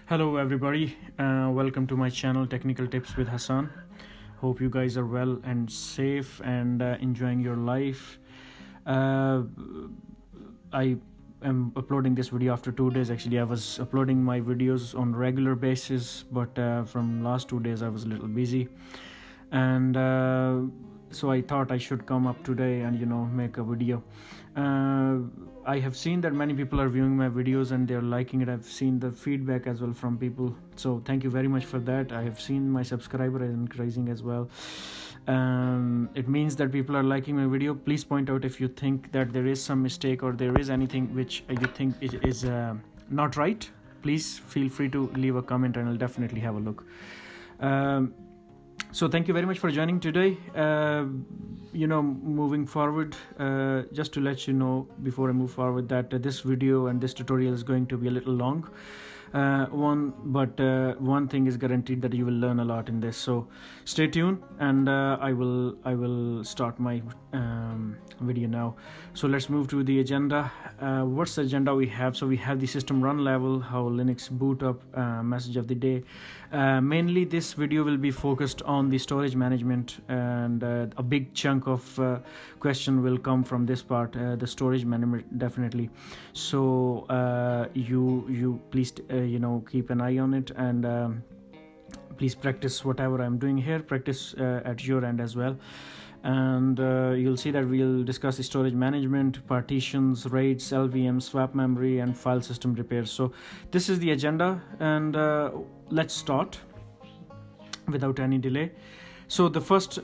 Hello everybody, welcome to my channel Technical Tips with Hassan. Hope you guys are well and safe and enjoying your life. I am uploading this video after 2 days. Actually, I was uploading my videos on regular basis, but from last 2 days I was a little busy, and so I thought I should come up today and make a video. I have seen that many people are viewing my videos and they're liking it. I've seen the feedback as well from people, so thank you very much for that. I have seen my subscriber is increasing as well. It means that people are liking my video. Please point out if you think that there is some mistake or there is anything which you think is not right. Please feel free to leave a comment and I'll definitely have a look. So thank you very much for joining today. Moving forward, just to let you know before I move forward that this video and this tutorial is going to be a little long. One thing is guaranteed, that you will learn a lot in this. So stay tuned, and I will start my video now. So let's move to the agenda. What's the agenda we have? So we have the system run level, how Linux boot up, message of the day. Mainly this video will be focused on the storage management, and a big chunk of question will come from this part, the storage management, definitely. So you please keep an eye on it, and please practice whatever I'm doing here. Practice at your end as well. And you'll see that we'll discuss the storage management, partitions, RAIDs, LVM, swap memory, and file system repairs. So this is the agenda, and let's start without any delay. So the first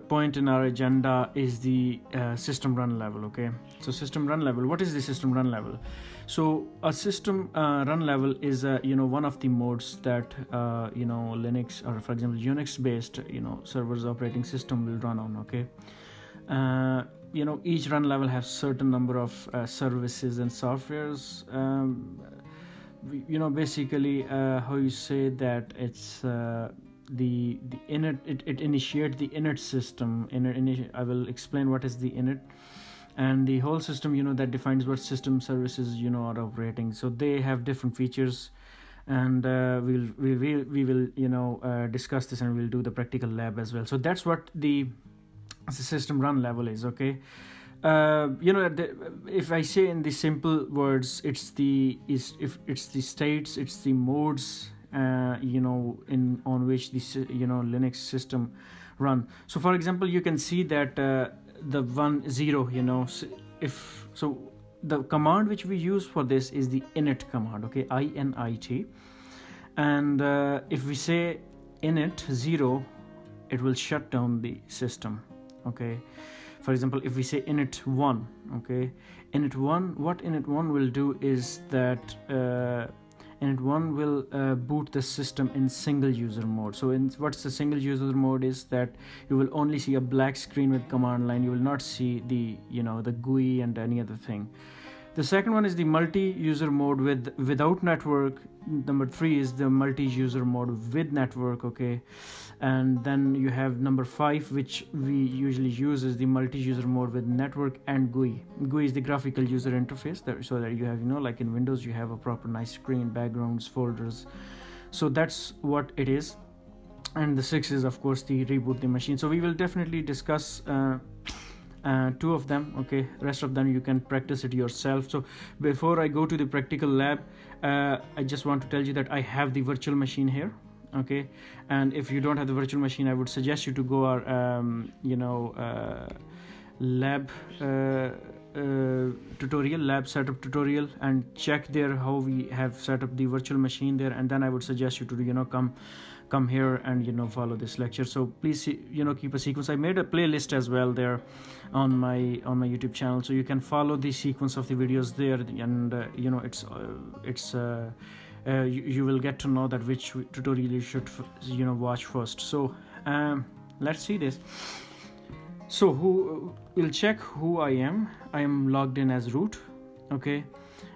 point in our agenda is the system run level. Okay, so system run level. What is the system run level? So a system run level is one of the modes that Linux, or for example Unix based servers operating system will run on. Okay, each run level has certain number of services and softwares. Basically how you say that it's the init, it initiates the init system. I will explain what is the init, and the whole system that defines what system services are operating. So they have different features, and we will discuss this, and we'll do the practical lab as well. So that's what the system run level is. Okay, if I say in the simple words, it's the states, it's the modes on which this Linux system run. So for example, you can see that the 10 if so the command which we use for this is the init command. Okay, init, and if we say init 0, it will shut down the system. Okay, for example, if we say init 1, okay, init 1, what init 1 will do is that init 1 will boot the system in single user mode. So what's the single user mode is that you will only see a black screen with command line. You will not see the the GUI and any other thing. The second one is the multi-user mode without network. Number 3 is the multi-user mode with network. Okay, and then you have number 5, which we usually use, is the multi-user mode with network and GUI. GUI is the graphical user interface, so that you have like in Windows you have a proper nice screen, backgrounds, folders. So that's what it is. And the 6 is of course the reboot the machine. So we will definitely discuss 2 of them. Okay, rest of them you can practice it yourself. So before I go to the practical lab, I just want to tell you that I have the virtual machine here. Okay, and if you don't have the virtual machine, I would suggest you to go our lab tutorial, lab setup tutorial, and check there how we have set up the virtual machine there, and then I would suggest you to come here and follow this lecture. So please keep a sequence. I made a playlist as well there on my YouTube channel, so you can follow the sequence of the videos there, and you will get to know that which tutorial you should watch first. So let's see this. So we'll check who I am. I am logged in as root. Okay,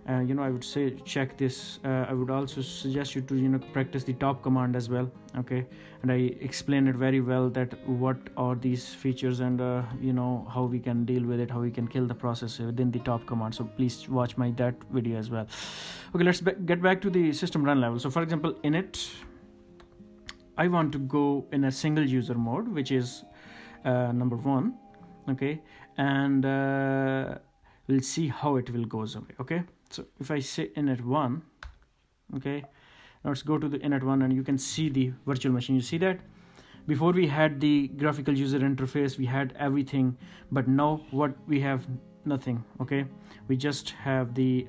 I would say check this. I would also suggest you to practice the top command as well. Okay, and I explain it very well that what are these features and how we can deal with it, how we can kill the process within the top command. So please watch that video as well. Okay, let's get back to the system run level. So for example, init, I want to go in a single user mode, which is number 1. Okay, and we'll see how it will goes away. Okay, so if I say init 1, okay, now let's go to the init 1 and you can see the virtual machine. You see that before we had the graphical user interface, we had everything, but now what we have, nothing. Okay, we just have the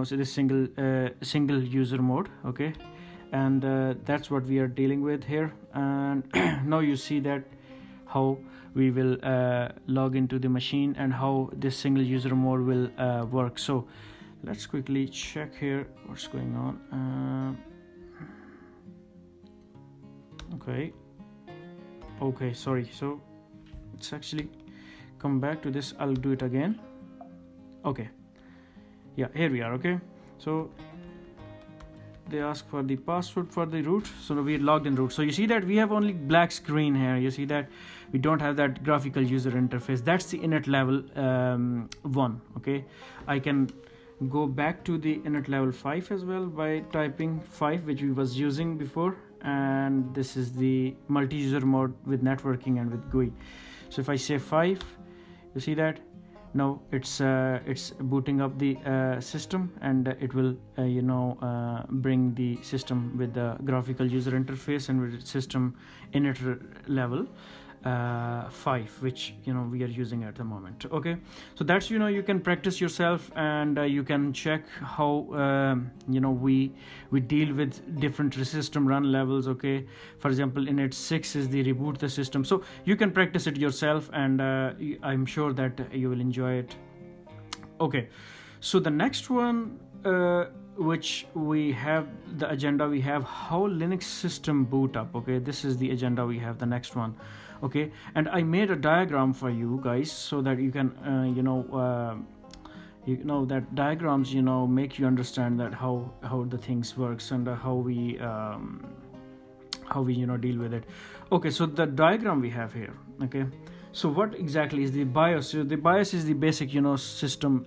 so this single user mode. Okay, and that's what we are dealing with here. And now you see that how we will log into the machine and how this single user mode will work. So let's quickly check here what's going on. Okay, sorry, so let's actually come back to this. I'll do it again. Okay, yeah, here we are. Okay, so they ask for the password for the root, so we logged in root. So you see that we have only black screen here. You see that we don't have that graphical user interface. That's the init level 1. Okay, I can go back to the init level 5 as well by typing 5, which we was using before, and this is the multi-user mode with networking and with GUI. So if I say 5, you see that now it's booting up the system, and it will bring the system with the graphical user interface and with system init level 5, which we are using at the moment. Okay, so that's you can practice yourself, and you can check how we deal with different system run levels. Okay, for example, init 6 is the reboot the system, so you can practice it yourself, and I'm sure that you will enjoy it. Okay, so the next one, which we have the agenda, we have how Linux system boot up. Okay, this is the agenda we have, the next one. Okay, and I made a diagram for you guys so that you can that diagrams make you understand that how the things works and how we deal with it. Okay, so the diagram we have here. Okay, so what exactly is the BIOS? So the BIOS is the basic system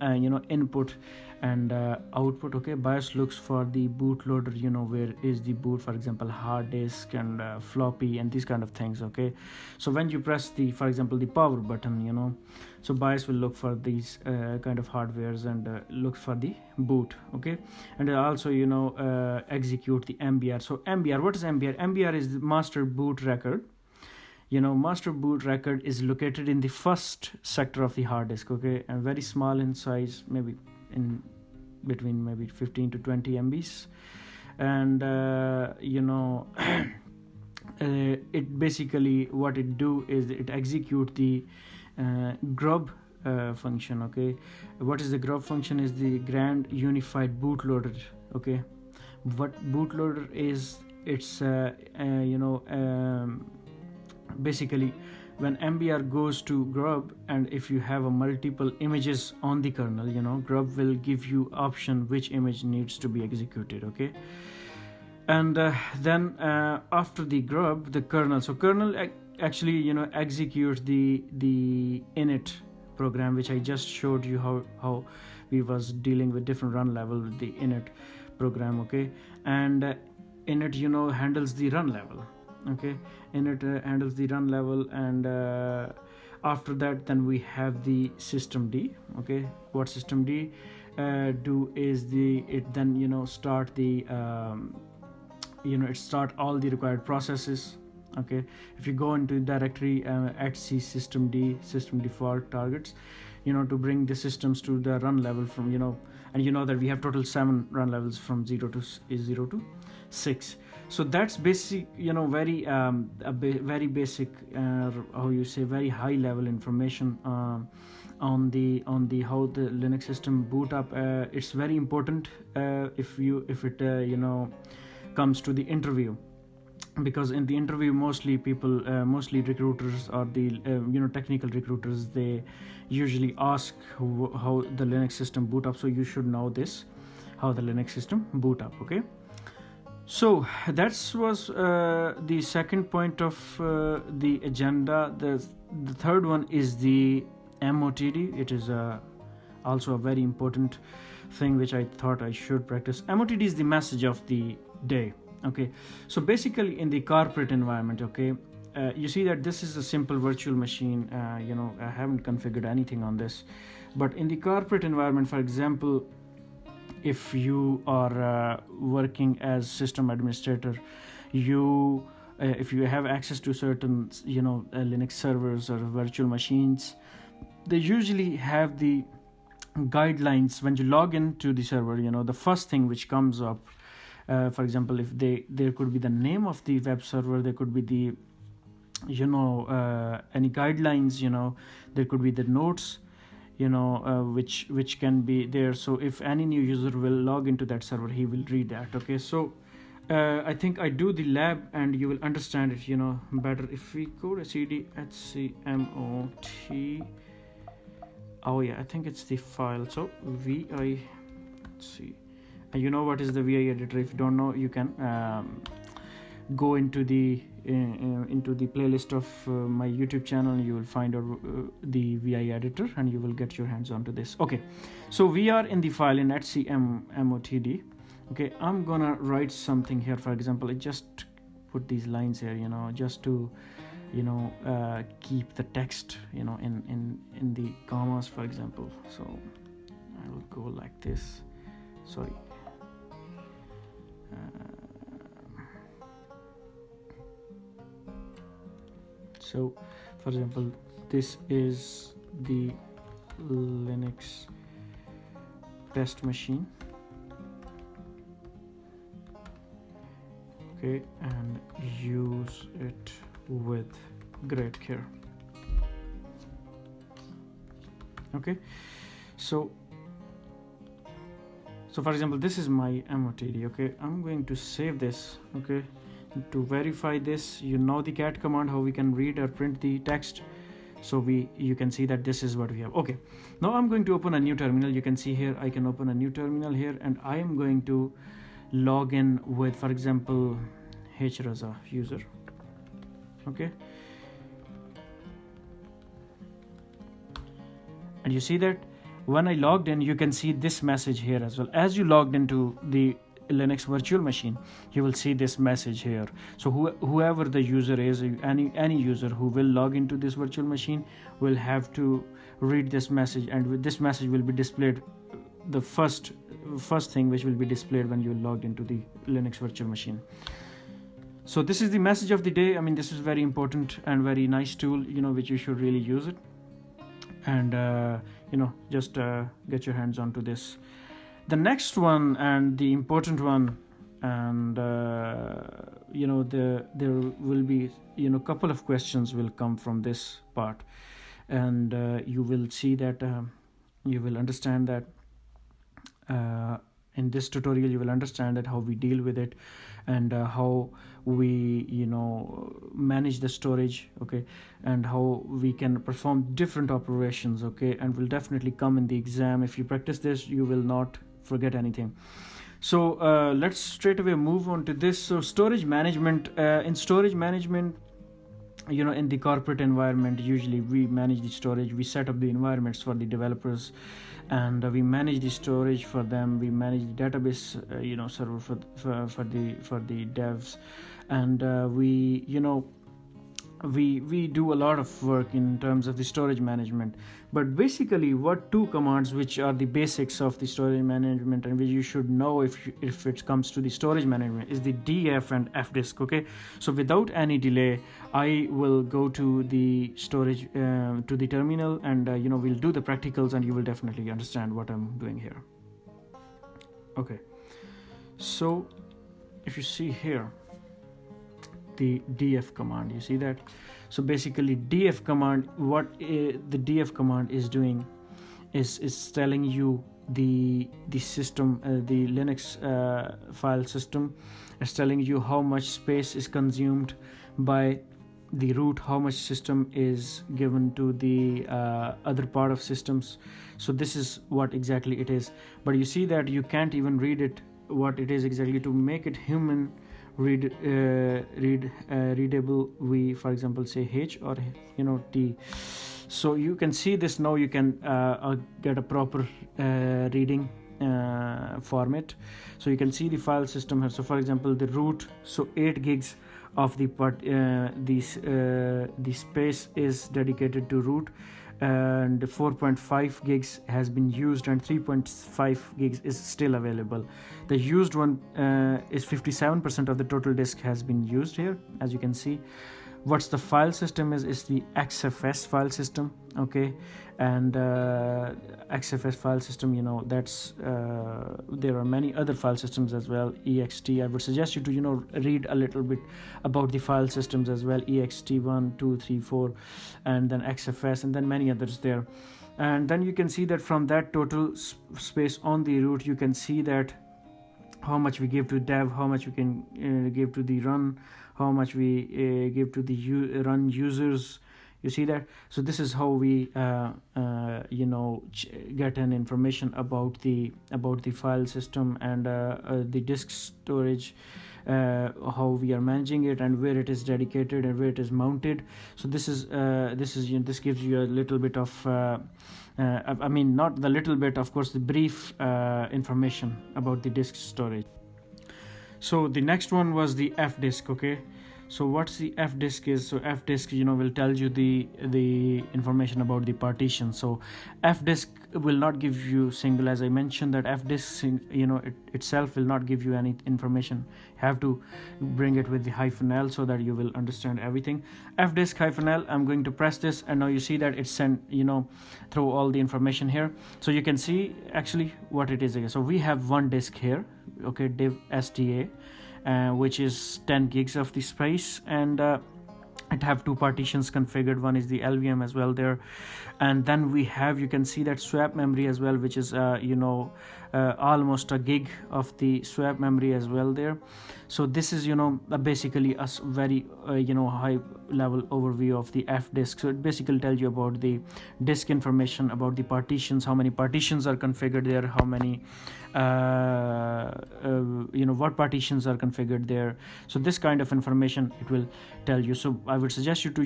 input and output. Okay, BIOS looks for the bootloader, where is the boot, for example, hard disk and floppy and these kind of things. Okay, so when you press for example the power button, so BIOS will look for these kind of hardwares and look for the boot. Okay, and also execute the MBR. So MBR, what is MBR? MBR is the master boot record. Master boot record is located in the first sector of the hard disk. Okay, and very small in size, maybe in between maybe 15 to 20 MBs, and it basically what it do is it execute the grub function. Okay, what is the grub function? Is the grand unified bootloader. Okay, what bootloader is? It's basically when MBR goes to grub, and if you have a multiple images on the kernel, grub will give you option which image needs to be executed. Okay, and then after the grub, the kernel, so kernel actually executes the init program, which I just showed you how we was dealing with different run level with the init program. Okay, and init handles the run level. Okay, init handles the run level, and after that then we have the systemd. Okay, what systemd do is it then start the it start all the required processes. Okay, if you go into directory etc systemd, system default targets, to bring the systems to the run level from and that we have total 7 run levels from 0 to 6. So that's basic, very very basic, how you say, very high level information on the how the Linux system boot up. It's very important if it comes to the interview. because in the interview mostly people mostly recruiters or the technical recruiters, they usually ask how the Linux system boot up. So you should know this, how the Linux system boot up. Okay, so that was the second point of the agenda. The third one is the MOTD. It is also a very important thing which I thought I should practice. MOTD is the message of the day. Okay, so basically in the corporate environment, okay, you see that this is a simple virtual machine. I haven't configured anything on this, but in the corporate environment, for example, if you are working as system administrator, if you have access to certain Linux servers or virtual machines, they usually have the guidelines when you log into the server. The first thing which comes up, for example, if there could be the name of the web server, there could be the any guidelines, there could be the notes, which can be there. So if any new user will log into that server, he will read that. Okay, so I think I do the lab and you will understand it better if we go to cd HCMOT. Oh yeah, I think it's the file. So vi, let's see, and what is the vi editor? If you don't know, you can go into the playlist of my YouTube channel, and you will find out the vi editor, and you will get your hands onto this. Okay, so we are in the file in HCMOTD. Okay, I'm gonna write something here. For example, I just put these lines here, just to keep the text in the commas, for example. So I will go like this. Sorry. So for example, this is the Linux test machine. Okay, and use it with great care. Okay, so for example, this is my MOTD. Okay, I'm going to save this. Okay, to verify this, the cat command, how we can read or print the text. So you can see that this is what we have. Okay, now I'm going to open a new terminal. You can see here I can open a new terminal here, and I am going to log in with, for example, HRCSA user. Okay, and you see that when I logged in, you can see this message here as well. As you logged into the Linux virtual machine, you will see this message here. So whoever the user is, any user who will log into this virtual machine will have to read this message, and this message will be displayed, the first thing which will be displayed when you logged into the Linux virtual machine. So this is the message of the day. I mean, this is very important and very nice tool, which you should really use it, and just get your hands onto this. The next one, and the important one, and there will be couple of questions will come from this part, and you will see that you will understand that in this tutorial you will understand that how we deal with it, and how we manage the storage. Okay, and how we can perform different operations. Okay, and will definitely come in the exam. If you practice this, you will not forget anything. So let's straight away move on to this. So storage management, in storage management, in the corporate environment, usually we manage the storage, we set up the environments for the developers, and we manage the storage for them, we manage the database server for the devs, and we do a lot of work in terms of the storage management. But basically, what two commands which are the basics of the storage management, and which you should know if it comes to the storage management, is the df and fdisk. Okay, so without any delay, I will go to the storage to the terminal, and we'll do the practicals, and you will definitely understand what I'm doing here. Okay, so if you see here the df command, you see that. So basically, df command, what the df command is doing is telling you the system, the Linux file system is telling you how much space is consumed by the root, how much system is given to the other part of systems. So this is what exactly it is, but you see that you can't even read it what it is exactly. To make it human readable, we for example say H or T. So you can see this now. You can get a proper reading format. So you can see the file system here. So for example, the root, so 8 gigs of the space is dedicated to root, and 4.5 gigs has been used, and 3.5 gigs is still available. The used one is 57% of the total disk has been used here, as you can see. What's the file system is the XFS file system, okay? And XFS file system, that's there are many other file systems as well. ext, I would suggest you to read a little bit about the file systems as well. ext 1, 2, 3, 4, and then XFS, and then many others there. And then you can see that from that total space on the root, you can see that how much we give to dev, how much we can give to the run, how much we give to the run users. You see that? So this is how we get an information about the file system and the disk storage, how we are managing it, and where it is dedicated and where it is mounted. So this gives you a little bit of I mean, not the little bit, of course, the brief information about the disk storage. So the next one was the Fdisk, okay? So what's the Fdisk is? So Fdisk, will tell you the information about the partition. So Fdisk will not give you single, as I mentioned that Fdisk, itself will not give you any information. You have to bring it with the -l so that you will understand everything. Fdisk -l, I'm going to press this, and now you see that it's sent, through all the information here. So you can see actually what it is again. So we have one disk here, okay, div sta, which is 10 gigs of the space, and it have 2 partitions configured. One is the LVM as well there, and then we have, you can see that swap memory as well, which is almost a gig of the swap memory as well there. So this is basically a very high level overview of the Fdisk. So it basically tells you about the disk information, about the partitions, how many partitions are configured there, how many what partitions are configured there. So this kind of information it will tell you. So I would suggest you to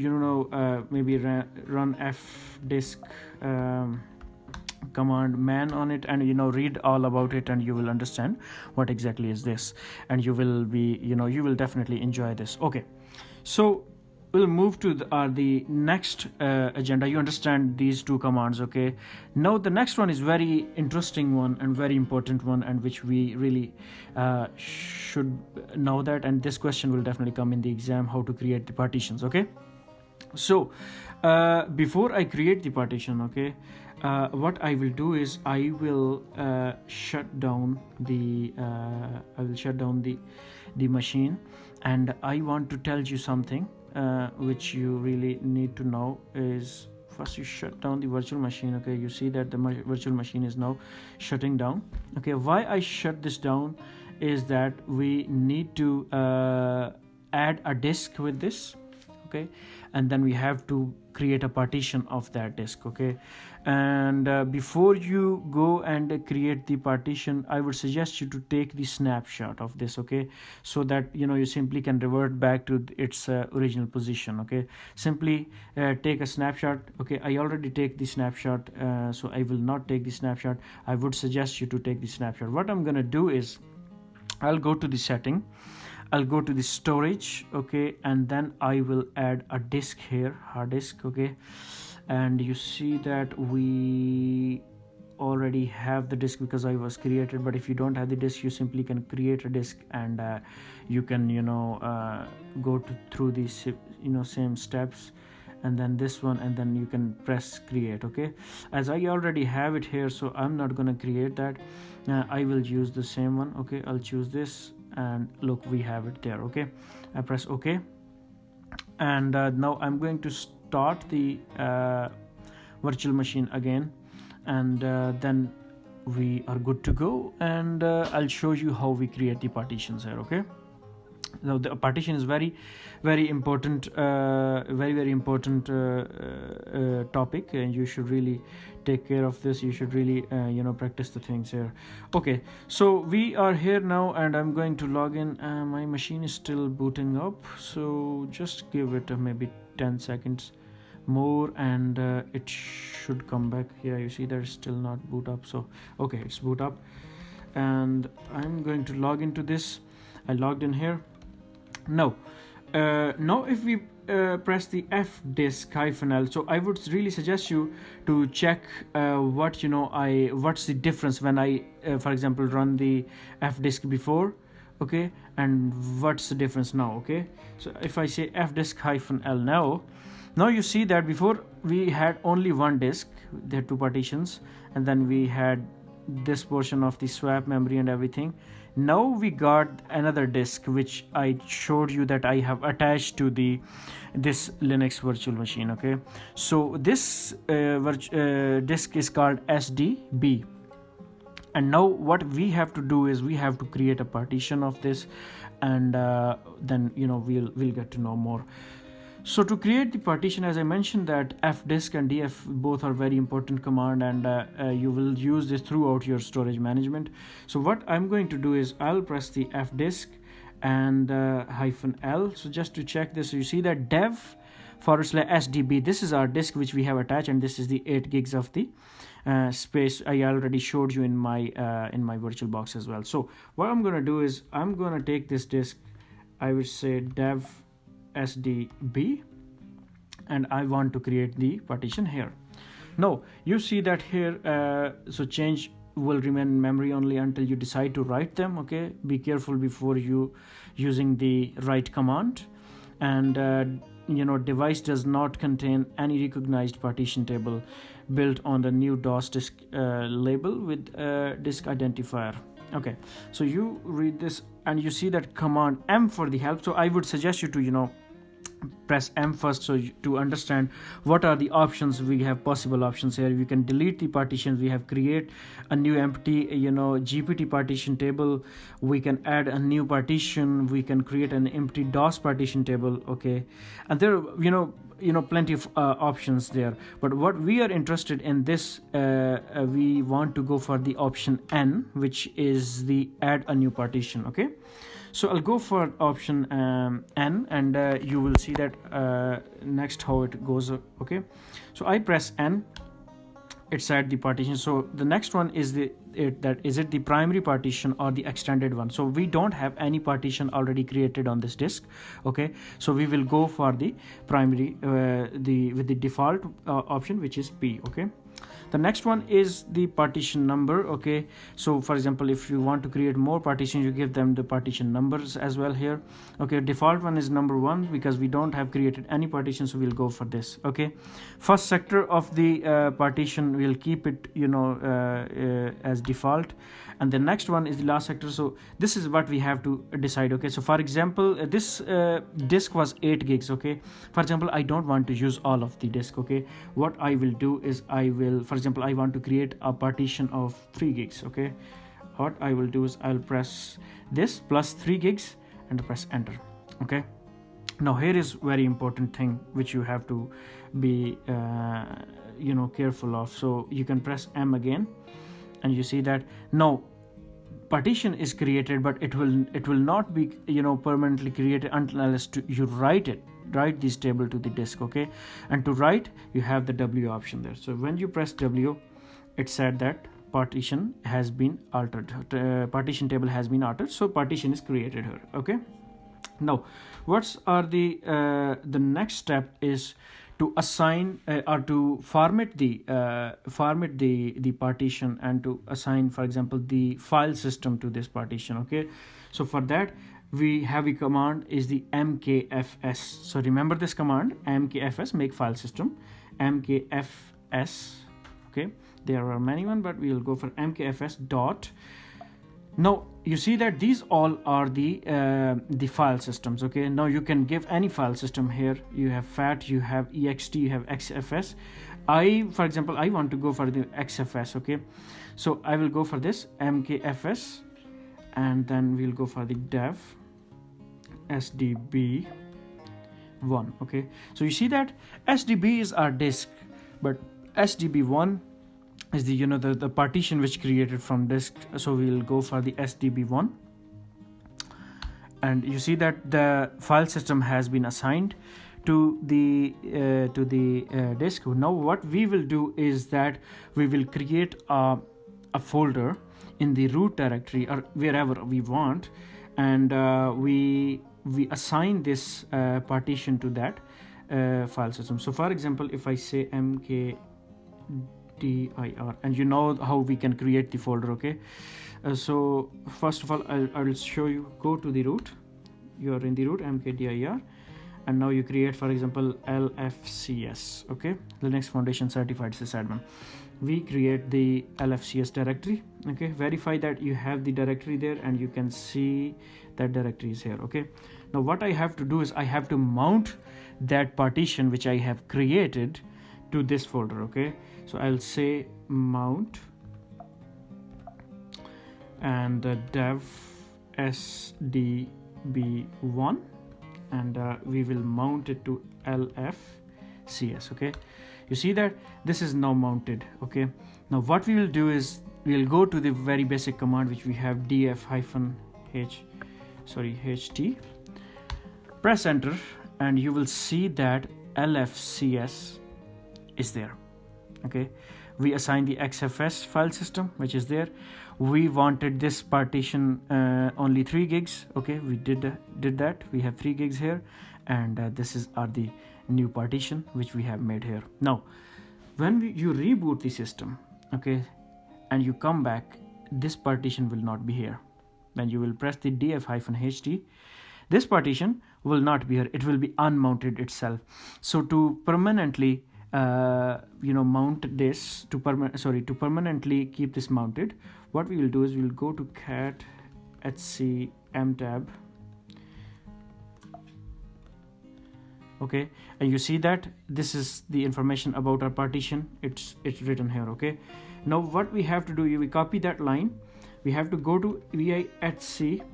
maybe run fdisk command man on it, and read all about it, and you will understand what exactly is this, and you will be you will definitely enjoy this. Okay, so we'll move to the next agenda. You understand these 2 commands, okay? Now the next one is very interesting one and very important one, and which we really should know that, and this question will definitely come in the exam, how to create the partitions, okay? So before I create the partition, okay, what I will do is I will shut down the machine, and I want to tell you something which you really need to know is, first you shut down the virtual machine, okay? You see that the virtual machine is now shutting down, okay? Why I shut this down is that we need to add a disk with this, okay? And then we have to create a partition of that disk, okay? And before you go and create the partition, I would suggest you to take the snapshot of this, okay? So that you simply can revert back to its original position, okay? Simply take a snapshot, okay? I already take the snapshot, so I will not take the snapshot. I would suggest you to take the snapshot. What I'm gonna do is I'll go to the setting, I'll go to the storage, okay, and then I will add a disk here, hard disk, okay? And you see that we already have the disk because I was created, but if you don't have the disk, you simply can create a disk, and you can go through these same steps, and then this one, and then you can press create, okay? As I already have it here, so I'm not gonna create that. I will use the same one, okay? I'll choose this, and look, we have it there, okay? I press okay, and now I'm going to start the virtual machine again. and then we are good to go, and I'll show you how we create the partitions here. Okay, now the partition is very important, very important topic, and you should really take care of this. You should really practice the things here. Okay, so we are here now, and I'm going to log in. My machine is still booting up, so just give it maybe 10 seconds more, and it should come back. Here you see there's still not boot up, so okay, it's boot up, and I'm going to log into this. I logged in here. Now if we press the Fdisk-L, so I would really suggest you to check what's the difference when I for example run the Fdisk before, okay, and what's the difference now. Okay, so if I say Fdisk-L now you see that before we had only one disk, there are two partitions, and then we had this portion of the swap memory and everything. Now we got another disk, which I showed you that I have attached to this Linux virtual machine. Okay, so this disk is called SDB, and now what we have to do is we have to create a partition of this, and then we'll get to know more. So to create the partition, as I mentioned, that Fdisk and df both are very important command, and you will use this throughout your storage management. So what I'm going to do is I'll press the Fdisk and -L. So just to check this, so you see that dev/SDB, this is our disk which we have attached, and this is the 8 gigs of the space I already showed you in my virtual box as well. So what I'm going to do is I'm going to take this disk, I would say dev SDB, and I want to create the partition here. Now you see that here so change will remain in memory only until you decide to write them. Okay, be careful before you using the write command, and device does not contain any recognized partition table built on the new DOS disk label with disk identifier. Okay, so you read this and you see that command M for the help. So I would suggest you to press M first, so to understand what are the options. We have possible options here. We can delete the partitions. We have create a new empty GPT partition table. We can add a new partition. We can create an empty DOS partition table. Okay, and there plenty of options there, but what we are interested in this, we want to go for the option N, which is the add a new partition. Okay, so I'll go for option N, and you will see that next how it goes. Okay, so I press N, it's at the partition. So the next one is is it the primary partition or the extended one? So we don't have any partition already created on this disk. Okay, so we will go for the primary with the default option, which is P. Okay, the next one is the partition number. Okay, so for example, if you want to create more partitions, you give them the partition numbers as well here. Okay, default one is number 1 because we don't have created any partition, so we'll go for this. Okay, first sector of the partition, we'll keep it as default, and the next one is the last sector. So this is what we have to decide. Okay, so for example, this disk was 8 gigs. Okay, for example, I don't want to use all of the disk. Okay, what I will do is for example, I want to create a partition of 3 gigs. Okay, what I will do is I'll press this plus 3 gigs and press enter. Okay, now here is very important thing which you have to be careful of. So you can press M again, and you see that now partition is created, but it will not be permanently created unless you write this table to the disk. Okay, and to write you have the W option there. So when you press W, it said that partition has been altered, partition table has been altered, so partition is created here. Okay, now what's are the next step is to assign or to format the partition, and to assign, for example, the file system to this partition. Okay, so for that we have a command is the mkfs. So remember this command, mkfs, make file system, mkfs. Okay, there are many one, but we will go for mkfs dot. Now you see that these all are the file systems. Okay, now you can give any file system here. You have fat, you have ext, you have xfs, For example, I want to go for the XFS. Okay, so I will go for this MKFS, and then we'll go for the dev SDB1. Okay, so you see that SDB is our disk, but SDB1 is the the partition which created from disk. So we'll go for the SDB1, and you see that the file system has been assigned to the disk. Now what we will do is that we will create a folder in the root directory or wherever we want, and we assign this partition to that file system. So for example, if I say mkdir, and you know how we can create the folder. Okay, so first of all, I will show you. Go to the root, you are in the root mkdir, and now you create, for example, LFCS. Okay, Linux Foundation Certified Sysadmin. We create the LFCS directory. Okay, verify that you have the directory there, and you can see that directory is here. Okay, now what I have to do is I have to mount that partition which I have created to this folder. Okay, so I'll say mount and dev SDB1, and we will mount it to LFCS. Okay, you see that this is now mounted. Okay, now what we will do is we'll go to the very basic command which we have, ht, press enter, and you will see that LFCS is there. Okay, we assign the XFS file system which is there. We wanted this partition only 3 gigs. Okay, we did that. We have 3 gigs here, and this is the new partition which we have made here. Now when you reboot the system, okay, and you come back, this partition will not be here. When you will press the df-ht, this partition will not be here. It will be unmounted itself. So to permanently mount this, to permanently keep this mounted, what we will do is we will go to cat etc mtab. Okay, and you see that this is the information about our partition. It's written here. Okay, now what we have to do, we copy that line. We have to go to etc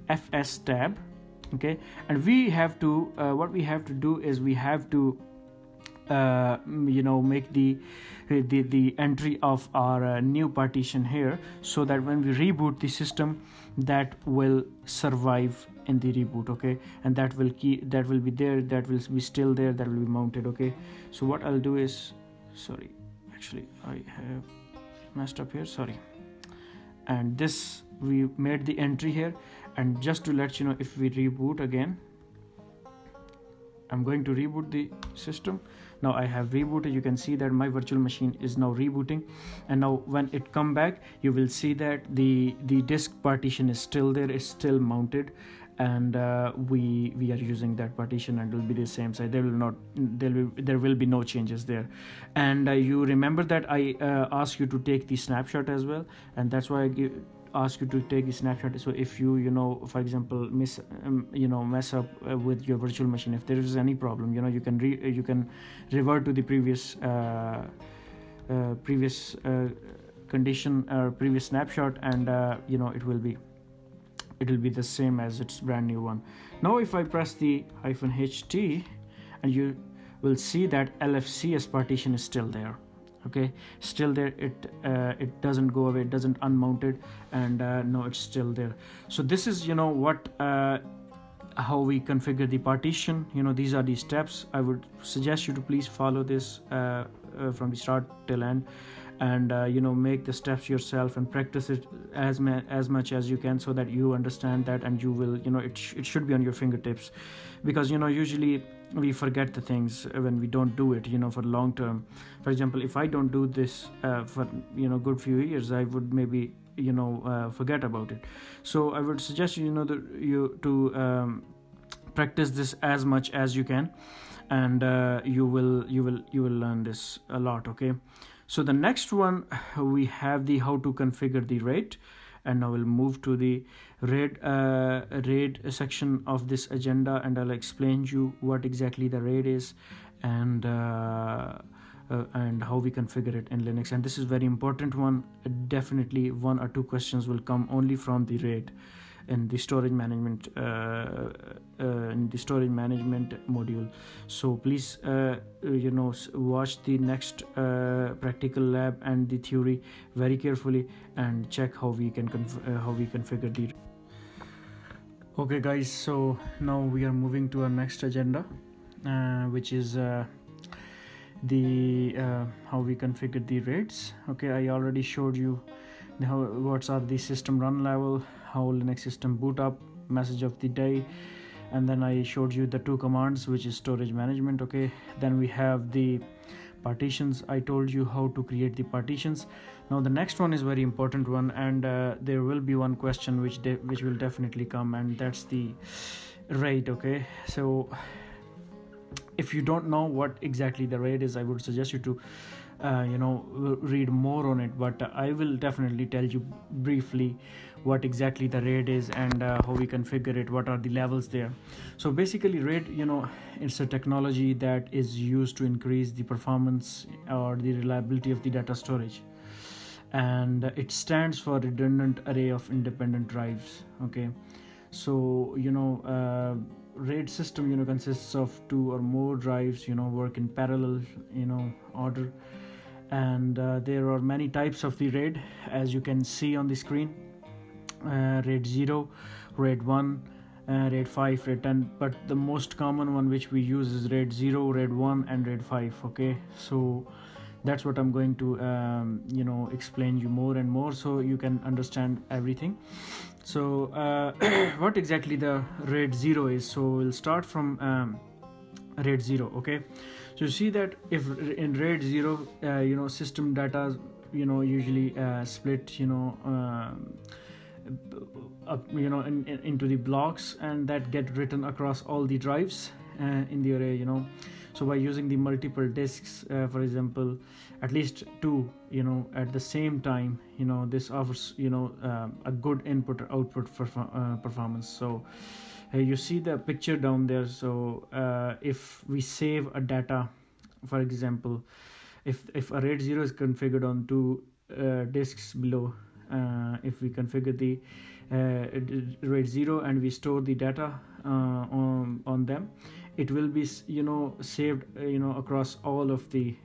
fs tab. Okay, and we have to what we have to do is we have to make the entry of our new partition here, so that when we reboot the system, that will survive in the reboot. Okay, and that will be there, that will be still there, that will be mounted. Okay, so what I'll do is, sorry, actually I have messed up here, sorry, and this we made the entry here. And just to let you know, if we reboot again, I'm going to reboot the system. Now I have rebooted. You can see that my virtual machine is now rebooting, and now when it come back, you will see that the disk partition is still there, it's still mounted, and we are using that partition, and it will be the same size. There will be no changes there. And you remember that I asked you to take the snapshot as well, and that's why I ask you to take the snapshot. So if you for example mess up with your virtual machine, if there is any problem, you can revert to the previous condition or previous snapshot, and it will be the same as its brand new one. Now if I press the -ht, and you will see that LFCS partition is still there. Okay, still there. It doesn't go away, it doesn't unmounted, and no, it's still there. So this is what how we configure the partition. These are the steps. I would suggest you to please follow this from the start till end, and make the steps yourself and practice it as much as you can, so that you understand that, and you will it should be on your fingertips, because usually we forget the things when we don't do it for long term. For example, if I don't do this for good few years, I would maybe forget about it. So I would suggest you to practice this as much as you can, and you will learn this a lot. Okay, so the next one, we have the how to configure the RAID, and now we'll move to the RAID section of this agenda, and I'll explain you what exactly the RAID is, and how we configure it in Linux. And this is very important one. Definitely 1 or 2 questions will come only from the RAID in the storage management module. So please watch the next practical lab and the theory very carefully and check how we can configure the. Okay guys, so now we are moving to our next agenda, which is the how we configure the RAIDs. Okay, I already showed you what are the system run level, how Linux system boot up, message of the day, and then I showed you the 2 commands, which is storage management. Okay, then we have the partitions. I told you how to create the partitions. Now the next one is very important one, and there will be one question which will definitely come, and that's the RAID. Okay, so if you don't know what exactly the RAID is, I would suggest you to read more on it, but I will definitely tell you briefly what exactly the RAID is and how we configure it, what are the levels there. So basically RAID, it's a technology that is used to increase the performance or the reliability of the data storage, and it stands for redundant array of independent drives. Okay, so RAID system consists of 2 or more drives work in parallel order, and there are many types of the RAID, as you can see on the screen. RAID 0, RAID 1, RAID 5, RAID 10, but the most common one which we use is RAID 0, RAID 1 and RAID 5. Okay, so that's what I'm going to explain you more and more so you can understand everything. So what exactly the RAID 0 is? So we'll start from RAID 0. Okay, so you see that if in RAID 0 system data usually split up into the blocks, and that get written across all the drives in the array. So by using the multiple disks, for example, at least 2 at the same time, this offers a good input or output for performance. So you see the picture down there. So if we save a data, for example, if a RAID 0 is configured on 2 disks below, if we configure the RAID 0 and we store the data on them, it will be saved across all of the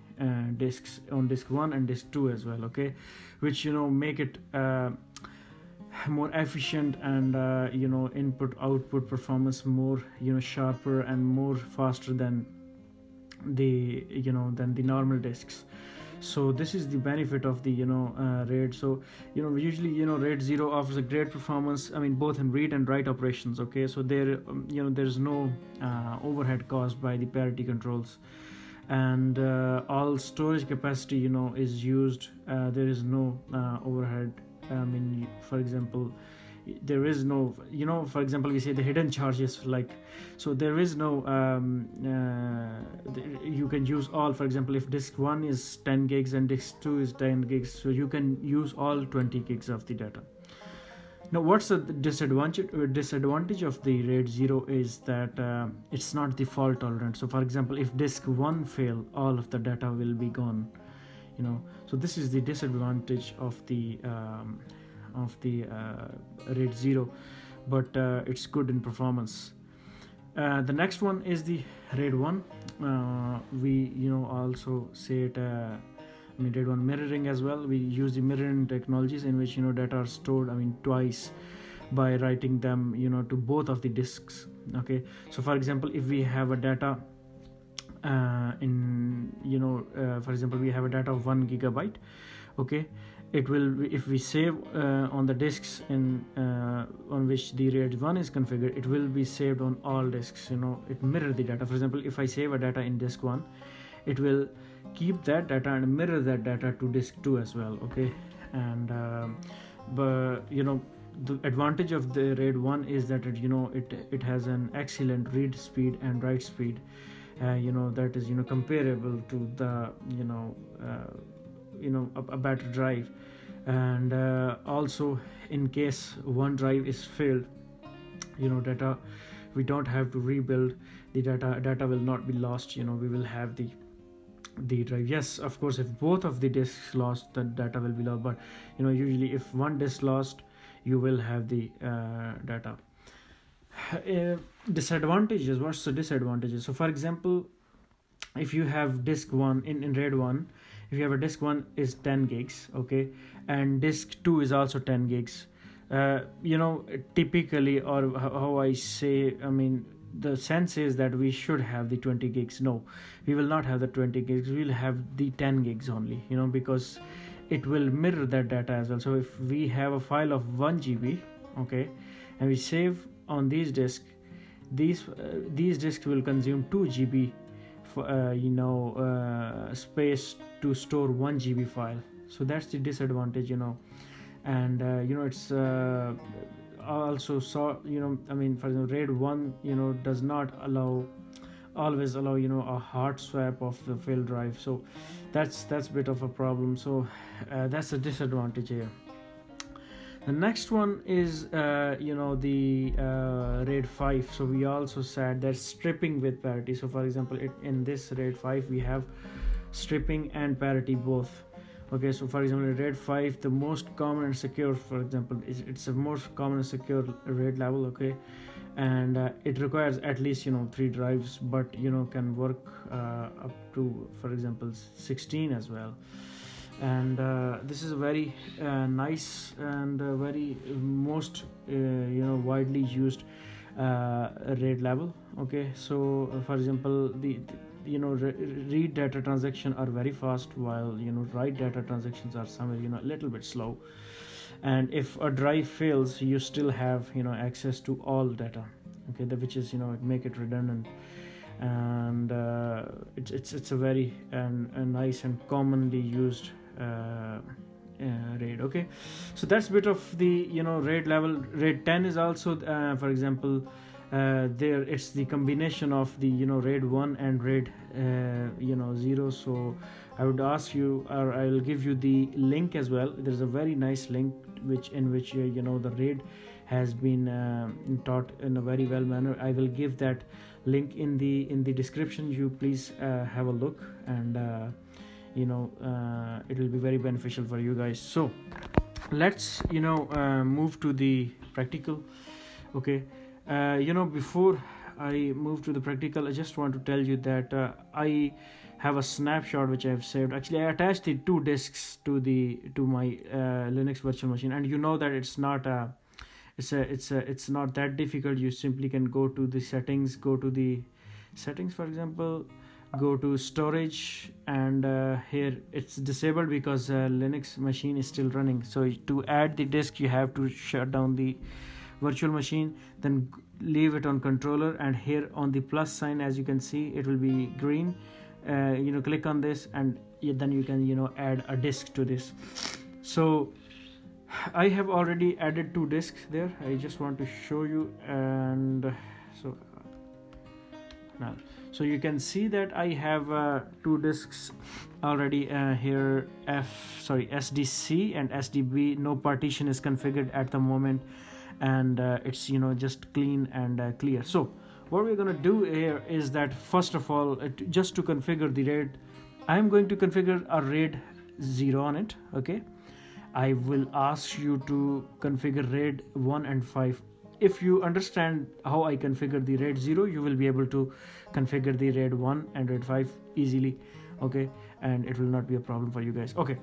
disks on disk 1 and disk 2 as well. Okay, which make it more efficient and input output performance more sharper and more faster than the normal disks. So this is the benefit of the RAID. So usually RAID 0 offers a great performance, I mean both in read and write operations. Okay, so there there's no overhead caused by the parity controls, and all storage capacity is used. There is no overhead. I mean, for example, there is no for example, we say the hidden charges, like, so there is no you can use all. For example, if disk 1 is 10 gigs and disk 2 is 10 gigs, so you can use all 20 gigs of the data. Now what's the disadvantage of the RAID 0 is that it's not the fault tolerant. So for example, if disk 1 fail, all of the data will be gone. So this is the disadvantage of the RAID 0, but it's good in performance. The next one is the RAID 1. We also say it RAID 1 mirroring as well. We use the mirroring technologies in which data are stored twice by writing them to both of the disks. Okay, so for example, if we have a data for example, we have a data of 1 gigabyte. Okay, it will, if we save on the disks on which the RAID 1 is configured, it will be saved on all disks. It mirror the data. For example, if I save a data in disk 1, it will keep that data and mirror that data to disk 2 as well. Okay, and but the advantage of the RAID 1 is that it has an excellent read speed and write speed, that is comparable to the a better drive. And also, in case one drive is failed, data, we don't have to rebuild the data will not be lost. We will have the drive. Yes, of course, if both of the disks lost, the data will be lost, but usually if one disk lost, you will have the data. Disadvantages. What's the disadvantages? So for example, if you have disk 1 in RAID 1, if you have a disk 1 is 10 gigs, okay, and disk 2 is also 10 gigs, typically, or how I say, I mean, the sense is that we should have the 20 gigs. No, we will not have the 20 gigs, we will have the 10 gigs only, because it will mirror that data as well. So if we have a file of 1 GB, okay, and we save on these disks, these disks will consume 2 GB space to store 1 GB file. So that's the disadvantage, and it's also I mean, for example, RAID 1 does not always allow a hard swap of the failed drive. So that's a bit of a problem. So that's a disadvantage here. The next one is the RAID 5. So we also said that stripping with parity. So for example, in this RAID 5 we have stripping and parity both. Okay, so for example, in RAID 5, the most common and secure, for example, it's the most common and secure RAID level, okay, and it requires at least 3 drives, but can work up to, for example, 16 as well. And this is a very nice and very most widely used RAID level. Okay, so for example, the read data transactions are very fast, while write data transactions are somewhere a little bit slow. And if a drive fails, you still have access to all data, okay, which is make it redundant. And it's a very a nice and commonly used RAID. Okay, so that's a bit of the RAID level. RAID 10 is also for example, there it's the combination of the RAID 1 and RAID 0. So I would ask you, or I will give you the link as well. There's a very nice link in which the RAID has been taught in a very well manner. I will give that link in the description. You please have a look, and it will be very beneficial for you guys. So let's move to the practical. Okay, before I move to the practical, I just want to tell you that I have a snapshot which I have saved. Actually, I attached the 2 disks to my Linux virtual machine, and that it's not it's not that difficult. You simply can go to the settings, for example, go to storage, and here it's disabled because Linux machine is still running. So to add the disk, you have to shut down the virtual machine, then leave it on controller, and here on the plus sign, as you can see, it will be green. Click on this, and then you can add a disk to this. So I have already added 2 disks there. I just want to show you, and so now, so you can see that I have 2 disks already here. SDC and SDB. No partition is configured at the moment, and it's just clean and clear. So what we're going to do here is that, first of all, just to configure the RAID, I'm going to configure a RAID 0 on it. Okay, I will ask you to configure RAID 1 and 5. If you understand how I configure the RAID 0, you will be able to configure the RAID 1 and RAID 5 easily. Okay, and it will not be a problem for you guys. Okay,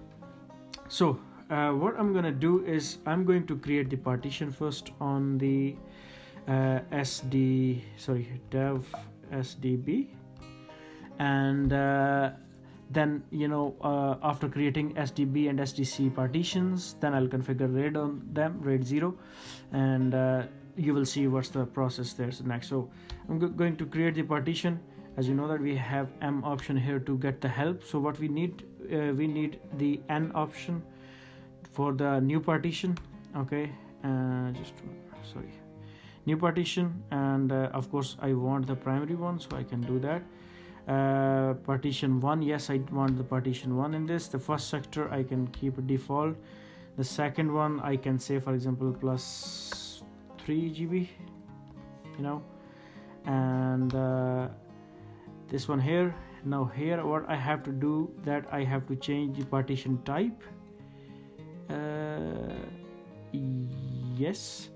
so what I'm gonna do is I'm going to create the partition first on the dev SDB, and then after creating SDB and SDC partitions, then I'll configure RAID on them, RAID 0, and you will see what's the process there next. So I'm going to create the partition. As you know that we have M option here to get the help. So what we need the N option for the new partition. Okay, new partition, and of course I want the primary one, so I can do that. Partition 1, yes, I want the partition 1 in this. The first sector I can keep it default. The second one I can say, for example, plus 3 GB, and this one here. Now here what I have to do, that I have to change the partition type. Yes,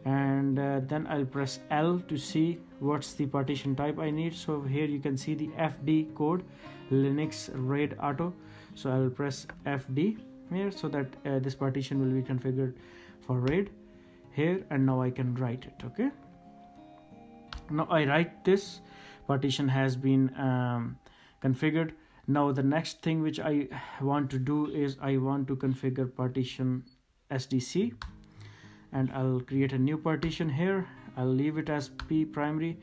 and then I'll press L to see what's the partition type I need. So here you can see the FD code, Linux RAID auto. So I'll press FD here so that this partition will be configured for RAID here, and now I can write it. Okay, now I write this partition has been configured. Now the next thing which I want to do is I want to configure partition SDC, and I'll create a new partition here. I'll leave it as P primary,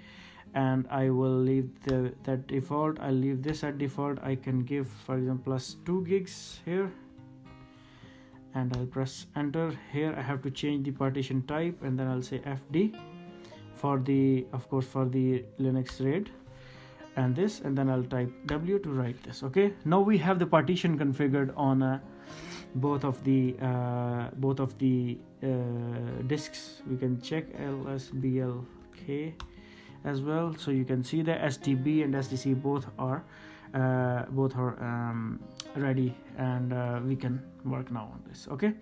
and I will leave that default. I'll leave this at default. I can give, for example, +2 gigs here, and I'll press enter. Here I have to change the partition type, and then I'll say FD for the, of course, for the Linux RAID, and this, and then I'll type W to write this. Okay, now we have the partition configured on both of the disks. We can check LSBLK as well, so you can see the STB and SDC both are ready, and we can work now on this. Okay,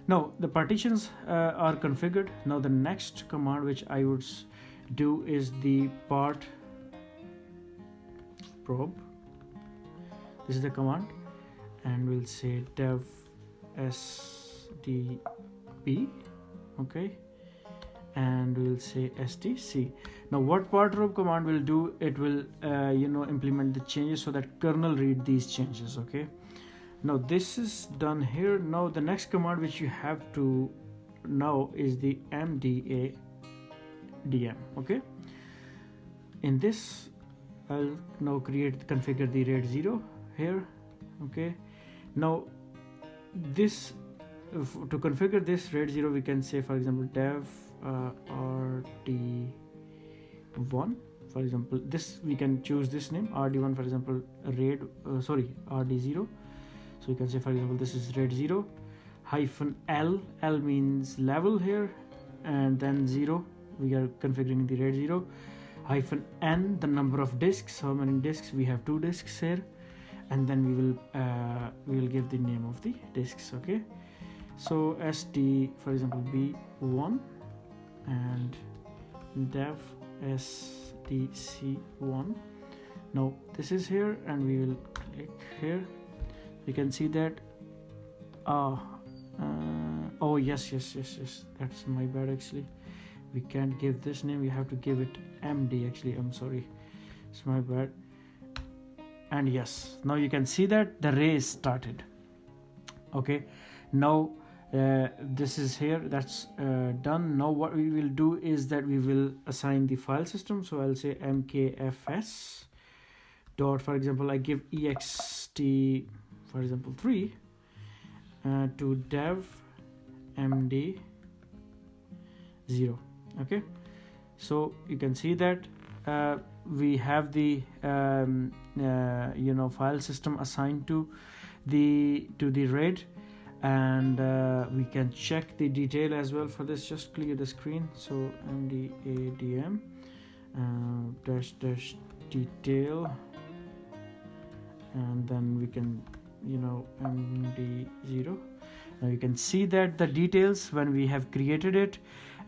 now the partitions are configured. Now the next command which I would do is the part probe. This is the command, and we'll say dev SDB. Okay, and we'll say STC. Now what part probe command will do, it will implement the changes so that kernel read these changes. Okay, now this is done here. Now the next command which you have to know is the mda-dm. Okay, in this I'll now configure the RAID 0 here. Okay, now this to configure this RAID 0, we can say, for example, dev rd1. For example, this we can choose this name rd1, for example, rd0. So you can say, for example, this is RAID 0 -l. L means level here, and then 0, we are configuring the RAID 0 -n, the number of disks, how many disks we have. 2 disks here, and then we will give the name of the disks. Okay, so SD, for example, B1, and dev SDC1. Now this is here, and we will click here. You can see that oh yes, that's my bad. Actually, we can't give this name, we have to give it MD. Actually, I'm sorry, it's my bad. And yes, now you can see that the array is started. Okay, now this is here, that's done. Now what we will do is that we will assign the file system. So I'll say mkfs dot, for example, I give ext, for example, 3 to dev md 0. Okay, so you can see that we have the file system assigned to the RAID, and we can check the detail as well. For this, just clear the screen. So mda-dm dash detail, and then we can md0. Now you can see that the details when we have created it,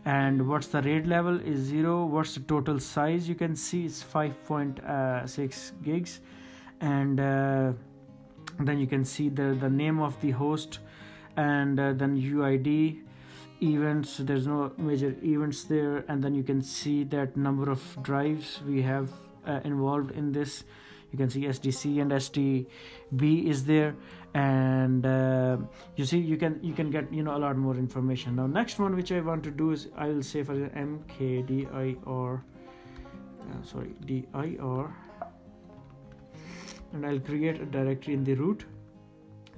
and what's the RAID level is 0. What's the total size, you can see it's 5.6 gigs, and then you can see the name of the host, and then UID, events, there's no major events there, and then you can see that number of drives we have involved in this. You can see SDC and STB is there, and you see you can get a lot more information. Now next one which I want to do is I will say for the mkdir dir, and I'll create a directory in the root.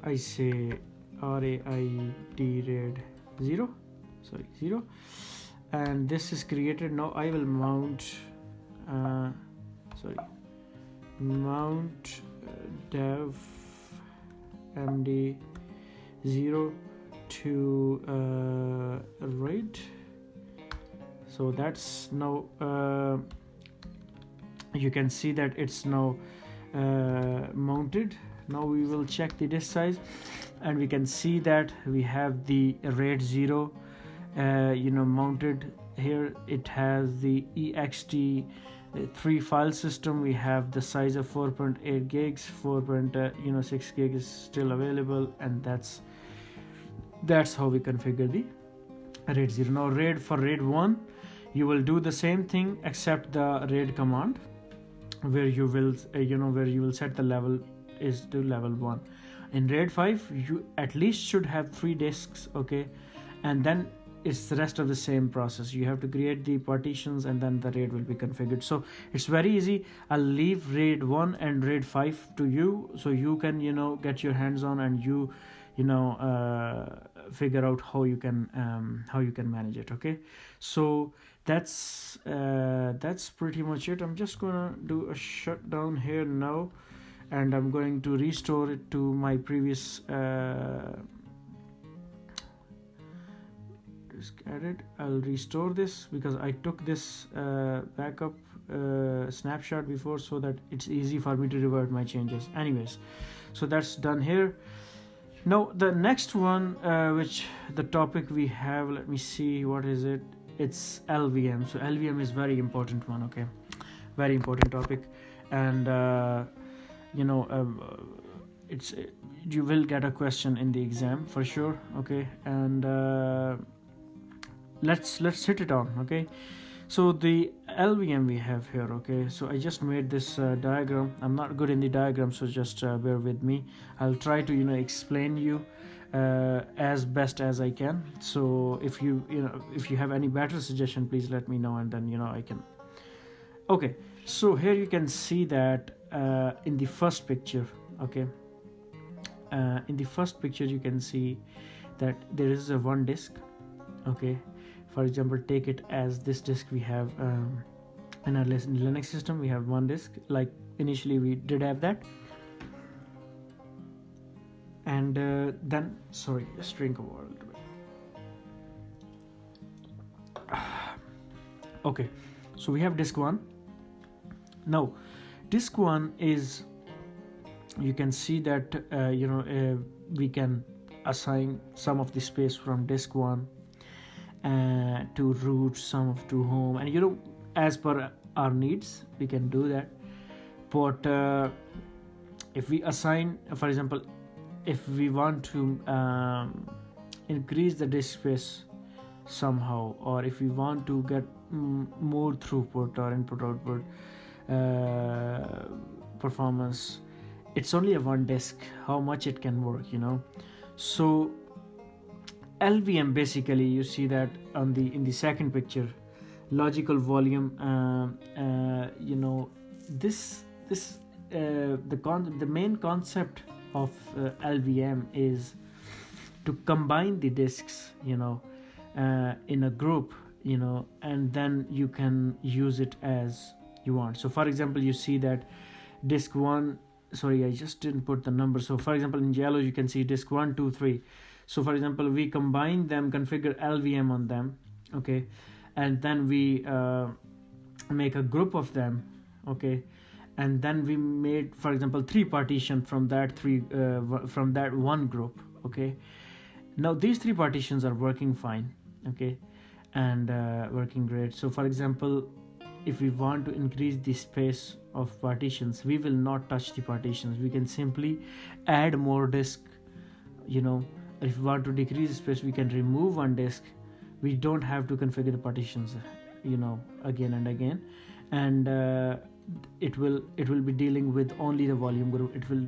I say RAID 0, and this is created. Now I will mount dev md 0 to RAID. So that's now you can see that it's now mounted. Now we will check the disk size, and we can see that we have the RAID 0 mounted here. It has the ext3 file system. We have the size of 4.8 gigs, 4.6 gigs is still available, and that's how we configure the RAID 0. Now for RAID 1, you will do the same thing except the RAID command, where you will set the level is to level 1. In RAID 5, you at least should have 3 disks, okay, and then it's the rest of the same process. You have to create the partitions, and then the RAID will be configured. So it's very easy. I'll leave RAID 1 and RAID 5 to you, so you can get your hands on, and figure out how you can manage it. Okay, so that's pretty much it. I'm just gonna do a shutdown here now, and I'm going to restore it to my previous disk edit. I'll restore this because I took this backup snapshot before, so that it's easy for me to revert my changes. Anyways, so that's done here. Now the next one, which the topic we have, let me see, what is it? It's LVM. So LVM is very important one, okay, very important topic, and it's you will get a question in the exam for sure, okay, and let's hit it on. Okay, so the LVM we have here, okay, so I just made this diagram. I'm not good in the diagram, so just bear with me. I'll try to explain you as best as I can. So if you have any better suggestion, please let me know, and then I can. Okay, so here you can see that in the first picture, okay, in the first picture you can see that there is a one disk, okay. For example, take it as this disk we have in our Linux system. We have one disk, like initially we did have that, and then just drink a water a little bit. Okay, so we have disk 1. Now disk 1 is, you can see that we can assign some of the space from disk 1 to root, some of to home, and as per our needs we can do that. But if we assign, for example, if we want to increase the disk space somehow, or if we want to get more throughput or input output performance, it's only a one disk, how much it can work, so LVM, basically you see that in the second picture, logical volume, the main concept of LVM is to combine the disks in a group, and then you can use it as you want. So for example, you see that disk 1, sorry, I just didn't put the number. So for example, in yellow you can see disk 1, 2, 3. So for example, we combine them, configure LVM on them, okay, and then we make a group of them, okay, and then we made, for example, 3 partition from that one group, okay. Now these 3 partitions are working fine, okay, and working great. So for example, if we want to increase the space of partitions, we will not touch the partitions. We can simply add more disk, If we want to decrease space, we can remove one disk. We don't have to configure the partitions, again and again, and it will be dealing with only the volume group. It will,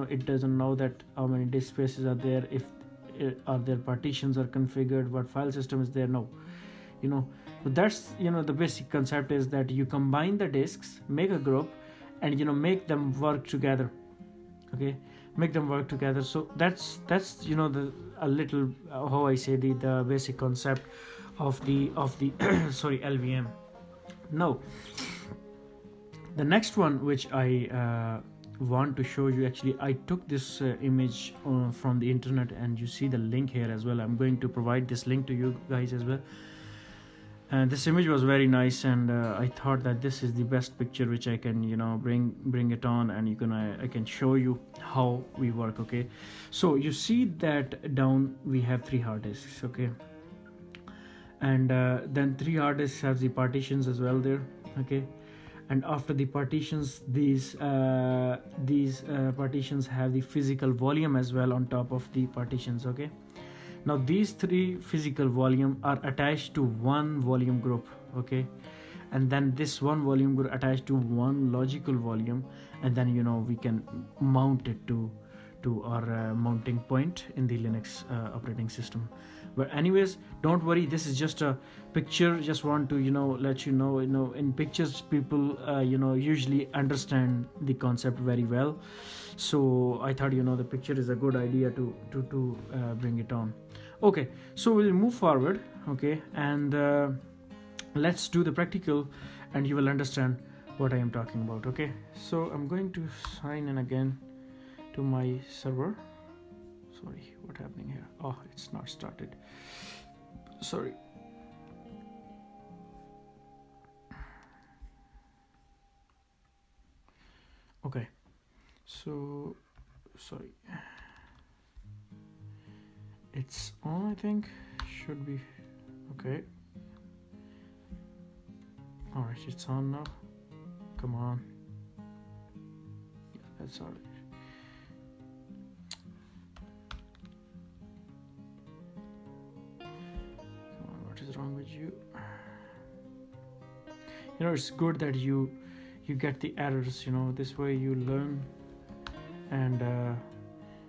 it doesn't know that how many disk spaces are there, if are there partitions are configured, what file system is there. No, so that's the basic concept is that you combine the disks, make a group, and make them work together, okay, make them work together. So that's a little how I say the basic concept of the sorry, LVM. Now the next one which I want to show you, actually I took this image from the internet, and you see the link here as well. I'm going to provide this link to you guys as well. And this image was very nice, and I thought that this is the best picture which I can bring it on, and I can show you how we work. Okay, so you see that down we have 3 hard disks. Okay, and then 3 hard disks have the partitions as well there. Okay, and after the partitions, these partitions have the physical volume as well on top of the partitions. Okay, now these 3 physical volume are attached to one volume group. Okay, and then this one volume group attached to one logical volume, and then we can mount it to our mounting point in the Linux operating system. But anyways, don't worry, this is just a picture. Just want to let you know, in pictures people usually understand the concept very well. So I thought the picture is a good idea to bring it on. Okay, so we'll move forward. Okay, and let's do the practical, and you will understand what I am talking about. Okay, so I'm going to sign in again to my server. Sorry, what's happening here? Oh, it's not started. Sorry. Okay, so sorry, it's on, I think. Should be okay. All right, it's on now. Come on. Yeah, that's all right. Come on, what is wrong with you? It's good that you get the errors. This way you learn, and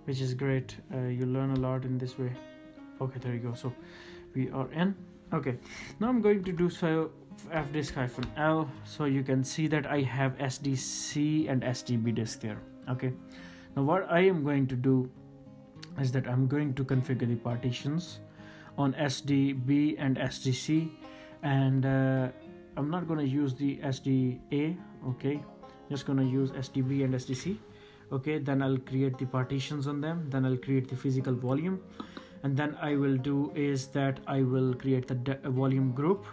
which is great. You learn a lot in this way. Okay, there you go. So we are in. Okay, now I'm going to do Fdisk-L, so you can see that I have SDC and SDB disk there. Okay, now what I am going to do is that I'm going to configure the partitions on SDB and SDC, and I'm not going to use the SDA. Okay, just going to use SDB and SDC. Okay, then I'll create the partitions on them, then I'll create the physical volume, and then I will do is that I will create the volume group,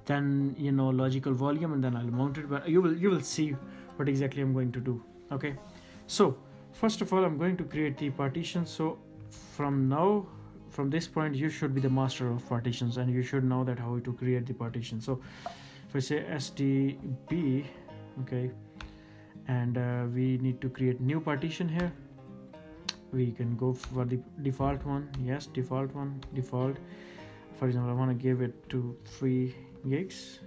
then logical volume, and then I'll mount it. But you will see what exactly I'm going to do. Okay, so first of all I'm going to create the partition. So from this point you should be the master of partitions, and you should know that how to create the partition. So if I say SDB, okay, and we need to create new partition here. We can go for the default one. Yes, default one, default. For example, I want to give it to 3 gigs,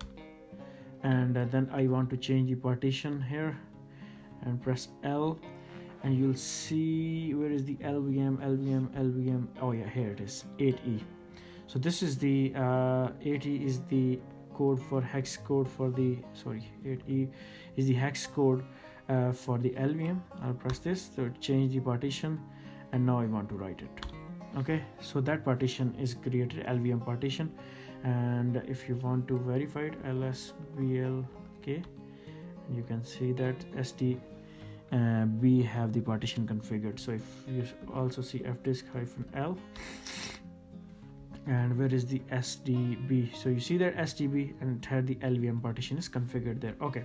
and then I want to change the partition here, and press L, and you'll see where is the LVM. Oh yeah, here it is, 8E. So this is the 8E is the code for hex code for the 8E is the hex code for the LVM. I'll press this to change the partition, and now I want to write it. Okay, so that partition is created, LVM partition. And if you want to verify it, LSBLK, you can see that SDB have the partition configured. So if you also see Fdisk-L, and where is the SDB? So you see that SDB, and it had the LVM partition is configured there. Okay,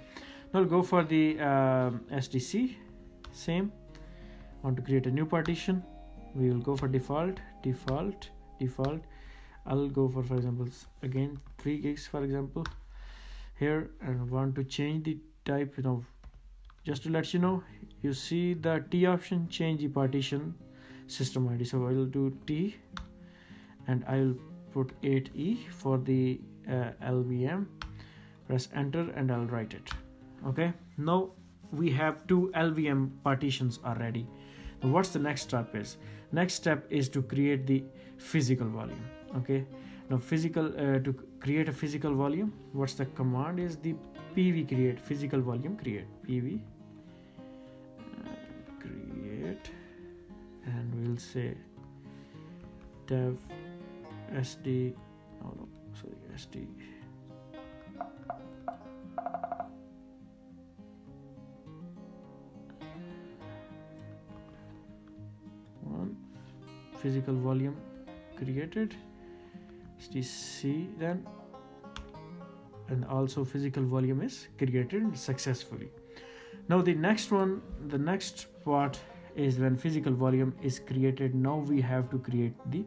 now I'll go for the SDC. Same, want to create a new partition. We will go for default. I'll go for example again 3 gigs for example here, and want to change the type. Just to let you know, you see the T option, change the partition system ID. So I will do T, and I will put 8E for the LVM. Press enter, and I'll write it. Okay, now we have 2 LVM partitions already. Now what's the next step is? Next step is to create the physical volume. Okay, now to create a physical volume, what's the command is the pv create physical volume create pv create, and we'll say dev sd sd one physical volume created SDC, then and also physical volume is created successfully. Now the next part is when physical volume is created. Now we have to create the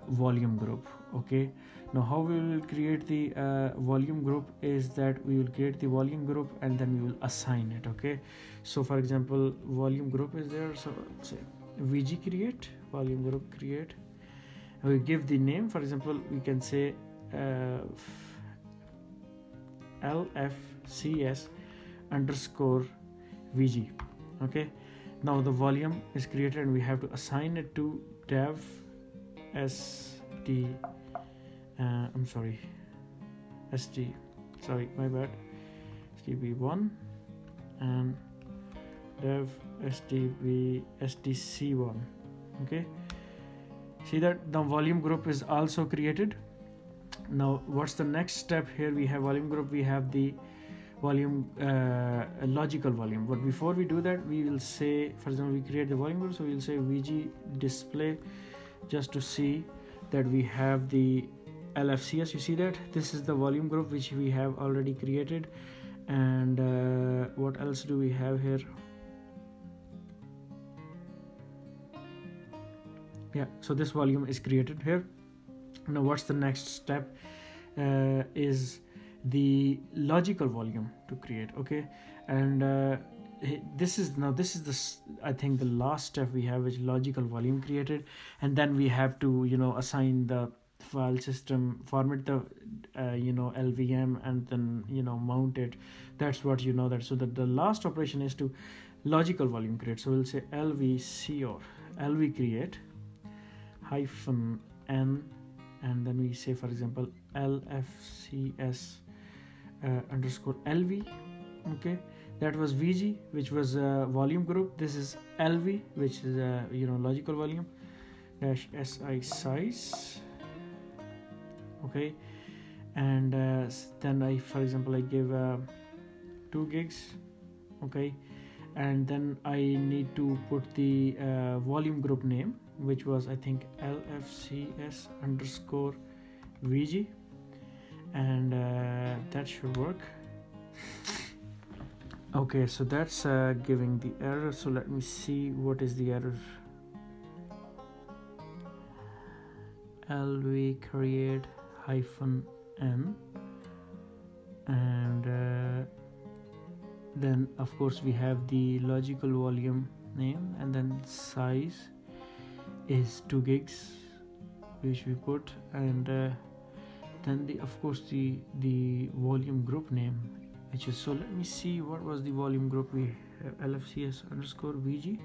volume group. Okay, now how we will create the volume group is that we will create the volume group and then we will assign it. Okay, so for example, volume group is there, so say VG create volume group create, and we give the name. For example, we can say LFCS underscore VG. Okay, now the volume is created and we have to assign it to dev SD SD, sorry, my bad, SDB1 and dev SDC1. Okay, see that the volume group is also created. Now what's the next step here? We have volume group, we have the volume logical volume, but before we do that, we will say, for example, we create the volume group, so we will say VG display, just to see that we have the LFCS. You see that this is the volume group which we have already created. And what else do we have here? Yeah, so this volume is created here. Now what's the next step? Is the logical volume to create. Okay, and this is the I think the last step we have is logical volume created, and then we have to assign the file system, format the LVM, and then mount it. That's what that. So that the last operation is to logical volume create. So we'll say LVC or LV create hyphen n, and then we say, for example, LFCS underscore LV. Okay, that was VG, which was a volume group. This is LV, which is a logical volume dash SI size. Okay, and then for example I give 2 gigs. Okay, and then I need to put the volume group name, which was I think LFCS underscore VG, and that should work. Okay, so that's giving the error. So let me see what is the error. LV create hyphen n, and then of course we have the logical volume name, and then size is 2 gigs, which we put, and then of course the volume group name, which is, so let me see what was the volume group. We have LFCS underscore VG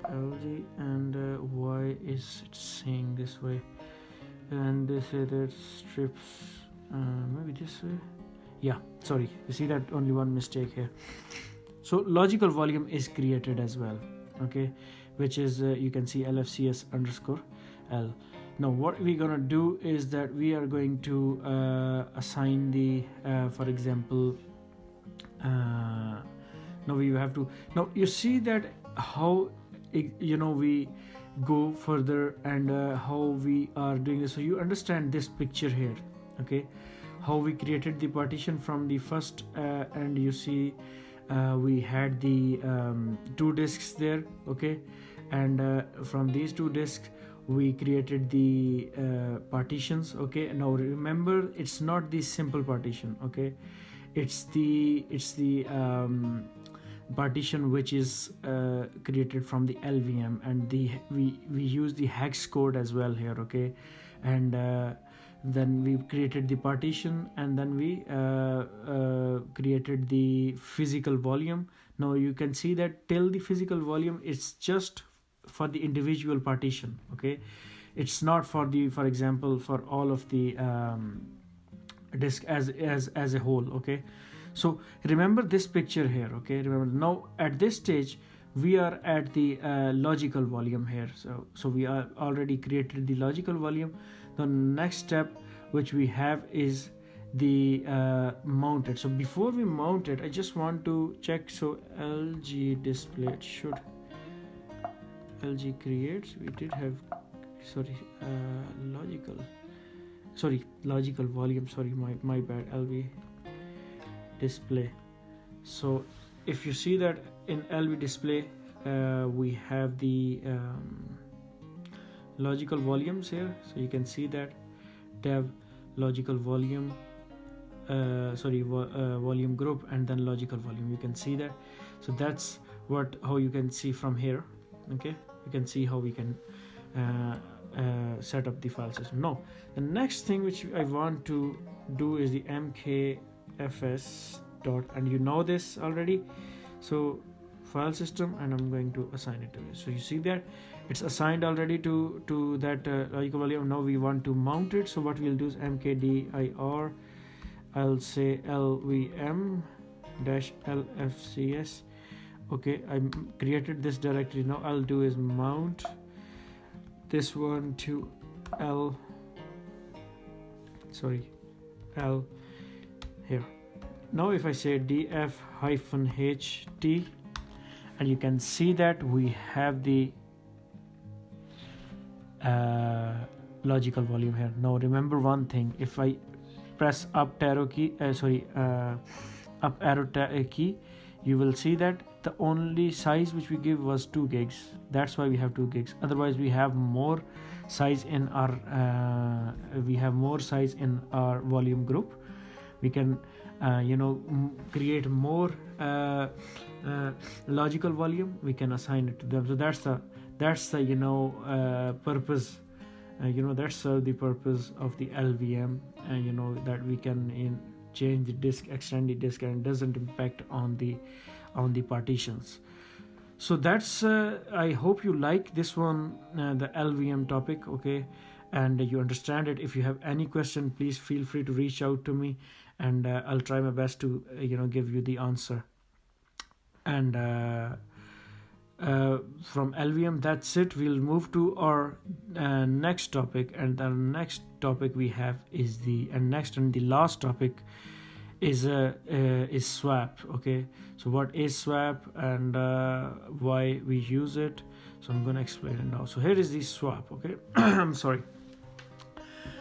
LG, and why is it saying this way? And they say that strips maybe this way. Yeah, sorry, you see that only one mistake here. So logical volume is created as well. Okay, which is you can see LFCS underscore L. Now what we're gonna do is that we are going to assign the for example now we have to, now you see that how we go further and how we are doing this. So you understand this picture here. Okay, how we created the partition from the first and you see we had the 2 disks there. Okay, and from these 2 disks we created the partitions. Okay, now remember, it's not the simple partition. Okay, it's the partition which is created from the LVM, and we use the hex code as well here. Okay, and then we created the partition, and then we created the physical volume. Now you can see that till the physical volume, it's just for the individual partition. Okay, it's not for the, for example, for all of the disk as a whole. Okay, so remember this picture here. Okay, remember now at this stage we are at the logical volume here. So we are already created the logical volume. The next step which we have is the mounted. So before we mount it, I just want to check. So LG display, it should LG creates, we did have, sorry, logical sorry, logical volume, sorry, my bad, LV display. So if you see that in LV display we have the logical volumes here, so you can see that dev logical volume, volume group, and then logical volume, you can see that. So that's how you can see from here. Okay, you can see how we can set up the file system. Now the next thing which I want to do is the mkfs dot, and you know this already, so file system, and I'm going to assign it to it. So you see that it's assigned already to that logical volume. Now we want to mount it, so what we'll do is mkdir, I'll say lvm dash LFCS. Okay, I created this directory. Now I'll do is mount this one to L here. Now if I say df-ht, and you can see that we have the logical volume here. Now remember one thing, if I press up arrow key, key, you will see that the only size which we give was 2 gigs. That's why we have 2 gigs. Otherwise we have more size in our volume group. We can create more logical volume. We can assign it to them. So that's the purpose. That's the purpose of the LVM, and that we can change the disk, extend the disk, and it doesn't impact on the partitions. So that's I hope you like this one, the LVM topic, okay, and you understand it. If you have any question, please feel free to reach out to me, and I'll try my best to give you the answer. And from LVM, that's it. We'll move to our next topic, and the next topic we have is the last topic is swap. Okay, so what is swap and why we use it? So I'm going to explain it now. So here is the swap. Okay, I'm sorry.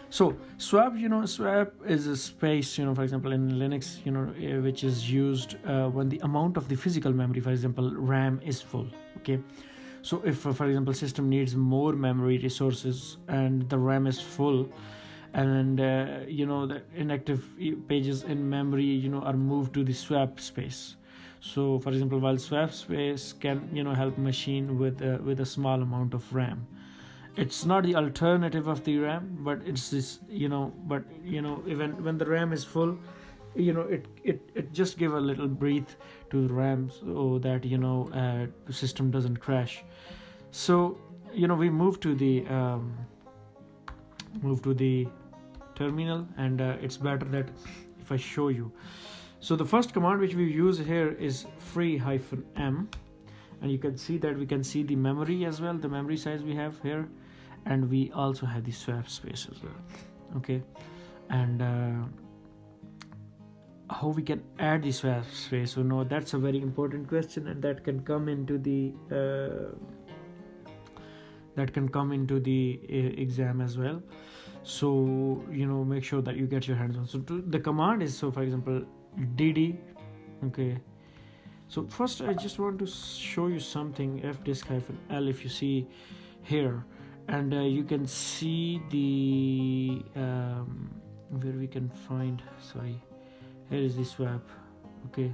So swap, swap is a space, for example, in Linux, which is used when the amount of the physical memory, for example, RAM is full. Okay, so if, for example, system needs more memory resources and the RAM is full, and the inactive pages in memory, are moved to the swap space. So, for example, while swap space can, help machine with a small amount of RAM. It's not the alternative of the RAM, but it's this, even when the RAM is full, it just give a little breathe to the RAM so that the system doesn't crash. So we move to the terminal, and it's better that if I show you. So the first command which we use here is free-m, and you can see that we can see the memory as well, the memory size we have here, and we also have the swap space as well. Okay, and how we can add the swap space? So no, that's a very important question, and that can come into the exam as well. So make sure that you get your hands on. So the command is, so for example, dd. Okay, so first I just want to show you something. Fdisk-l, if you see here, and you can see the where we can find, sorry, here is the swap. Okay,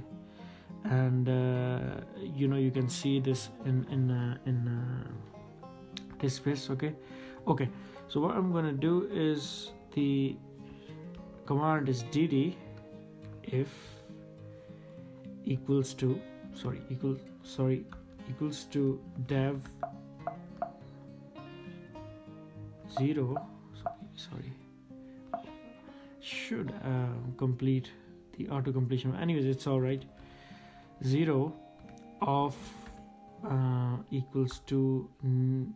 and you can see this in this space. Okay, so what I'm gonna do is, the command is dd if equals to dev 0, should complete the auto completion. Anyways, it's all right. 0 of equals to,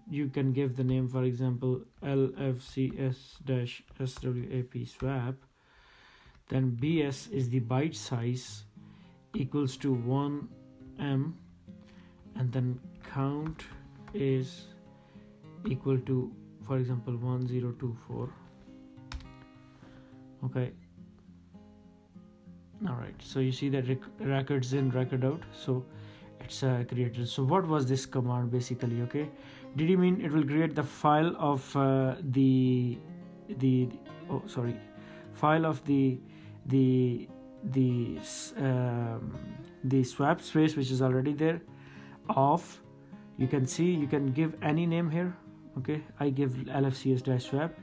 you can give the name, for example, LFCS-SWAP swap. Then BS is the byte size, equals to 1M, and then count is equal to, for example, 1024. Okay, all right, so you see that records in, record out, so it's created. So what was this command basically? Okay, did you mean it will create the file of the oh sorry, file of the swap space which is already there of, you can see you can give any name here. Okay, I give LFCS-swap,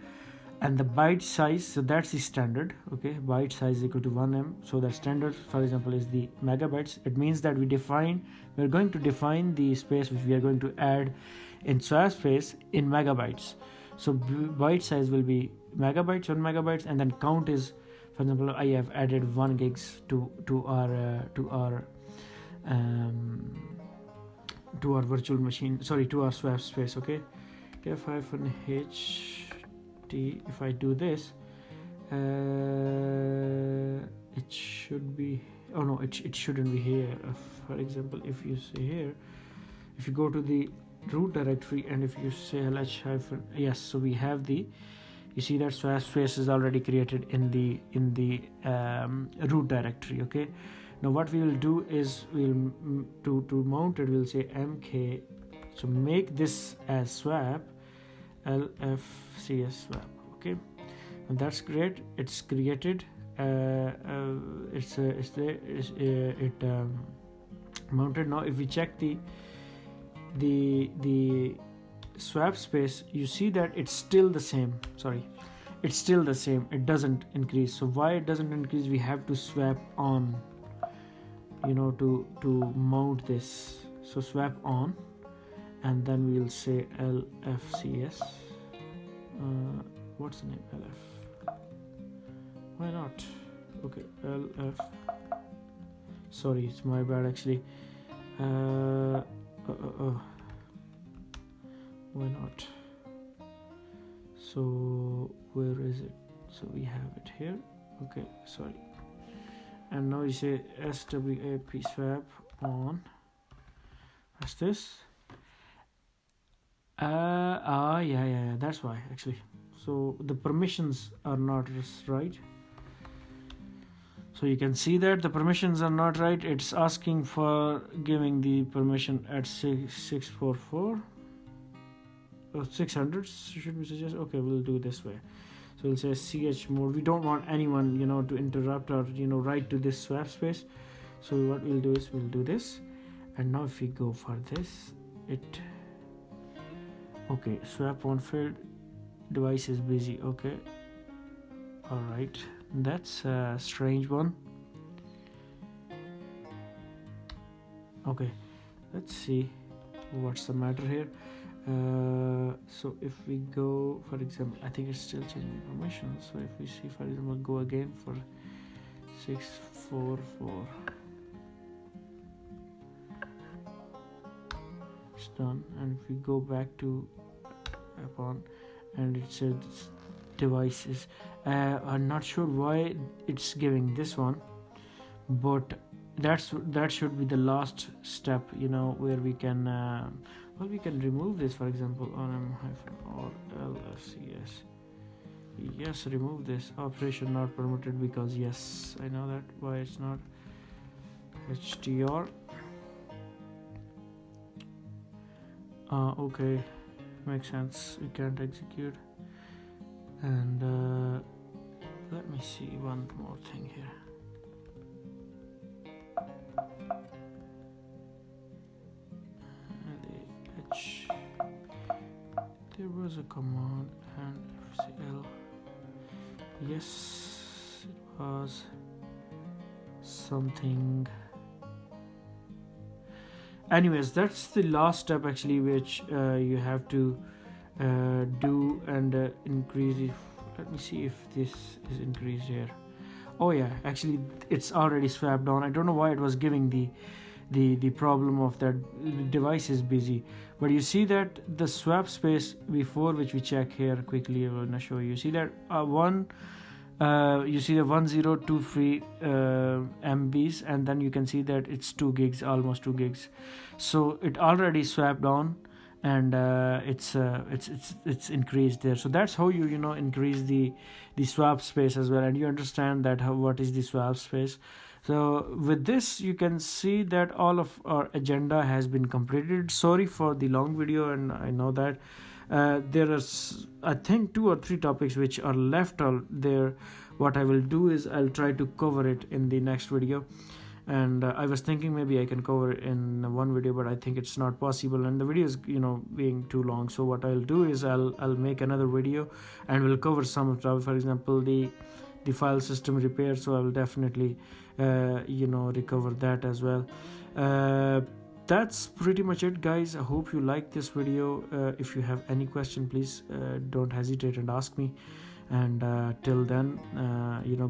and the byte size, so that's the standard. Okay, byte size is equal to 1M, so the standard, for example, is the megabytes. It means that we're going to define the space which we are going to add in swap space in megabytes. So byte size will be megabytes, 1 megabytes, and then count is, for example, I have added 1 gigs to our virtual machine, sorry, to our swap space. Okay, -h t, if I do this, it should be, oh no, it shouldn't be here. For example, if you say here, if you go to the root directory and if you say -, yes, so we have the, you see that swap space is already created in the root directory. Okay, now what we will do is we'll to mount it, we'll say mk, so make this as swap, LFCS swap. Okay, and that's great, it's created, it's there, it mounted. Now if we check the swap space, you see that it's still the same. Sorry, it's still the same, it doesn't increase. So why it doesn't increase? We have to swap on, you know, to mount this. So swap on, and then we'll say LFCS, what's the name, LF, why not? Okay, LF, sorry, it's my bad actually. Why not? So where is it? So we have it here. Okay, sorry. And now you say swap swap on. What's this? Yeah, that's why actually. So the permissions are not right. So you can see that the permissions are not right. It's asking for giving the permission at 644 or 600 should we suggest. Okay, we'll do this way. So we'll say ch mode. We don't want anyone, you know, to interrupt or, you know, write to this swap space. So what we'll do is we'll do this. And now if we go for this, it, okay, swap on failed, device is busy. Okay, all right, that's a strange one. Okay, let's see what's the matter here. So if we go, for example, I think it's still changing permissions. So if we see, for example, go again for 644, it's done. And if we go back to upon, and it says devices, I'm not sure why it's giving this one, but that should be the last step, you know, where we can well, we can remove this, for example, on or LFCS. Yes, remove this operation not permitted, because yes, I know that why it's not. HTR. Okay, makes sense, we can't execute. And let me see one more thing here. There was a command and FCL. Yes, it was something. Anyways, that's the last step actually, which you have to do and increase it. Let me see if this is increased here. Oh yeah, actually it's already swapped on. I don't know why it was giving the problem of that device is busy, but you see that the swap space before, which we check here quickly, I'm gonna show you. See that you see the 1023 MBs, and then you can see that it's 2 gigs, almost 2 gigs. So it already swapped on, and it's increased there. So that's how you increase the swap space as well, and you understand that what is the swap space. So with this you can see that all of our agenda has been completed. Sorry for the long video, and I know that there are I think 2 or 3 topics which are left out there. What I will do is I'll try to cover it in the next video, and I was thinking maybe I can cover it in one video, but I think it's not possible, and the video is being too long. So what I'll do is I'll make another video and we'll cover some of them. For example, the file system repair, so I will definitely recover that as well. That's pretty much it, guys. I hope you like this video. If you have any question, please don't hesitate and ask me, and till then,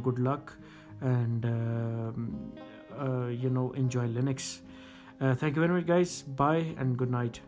good luck, and enjoy Linux. Thank you very much, guys. Bye and good night.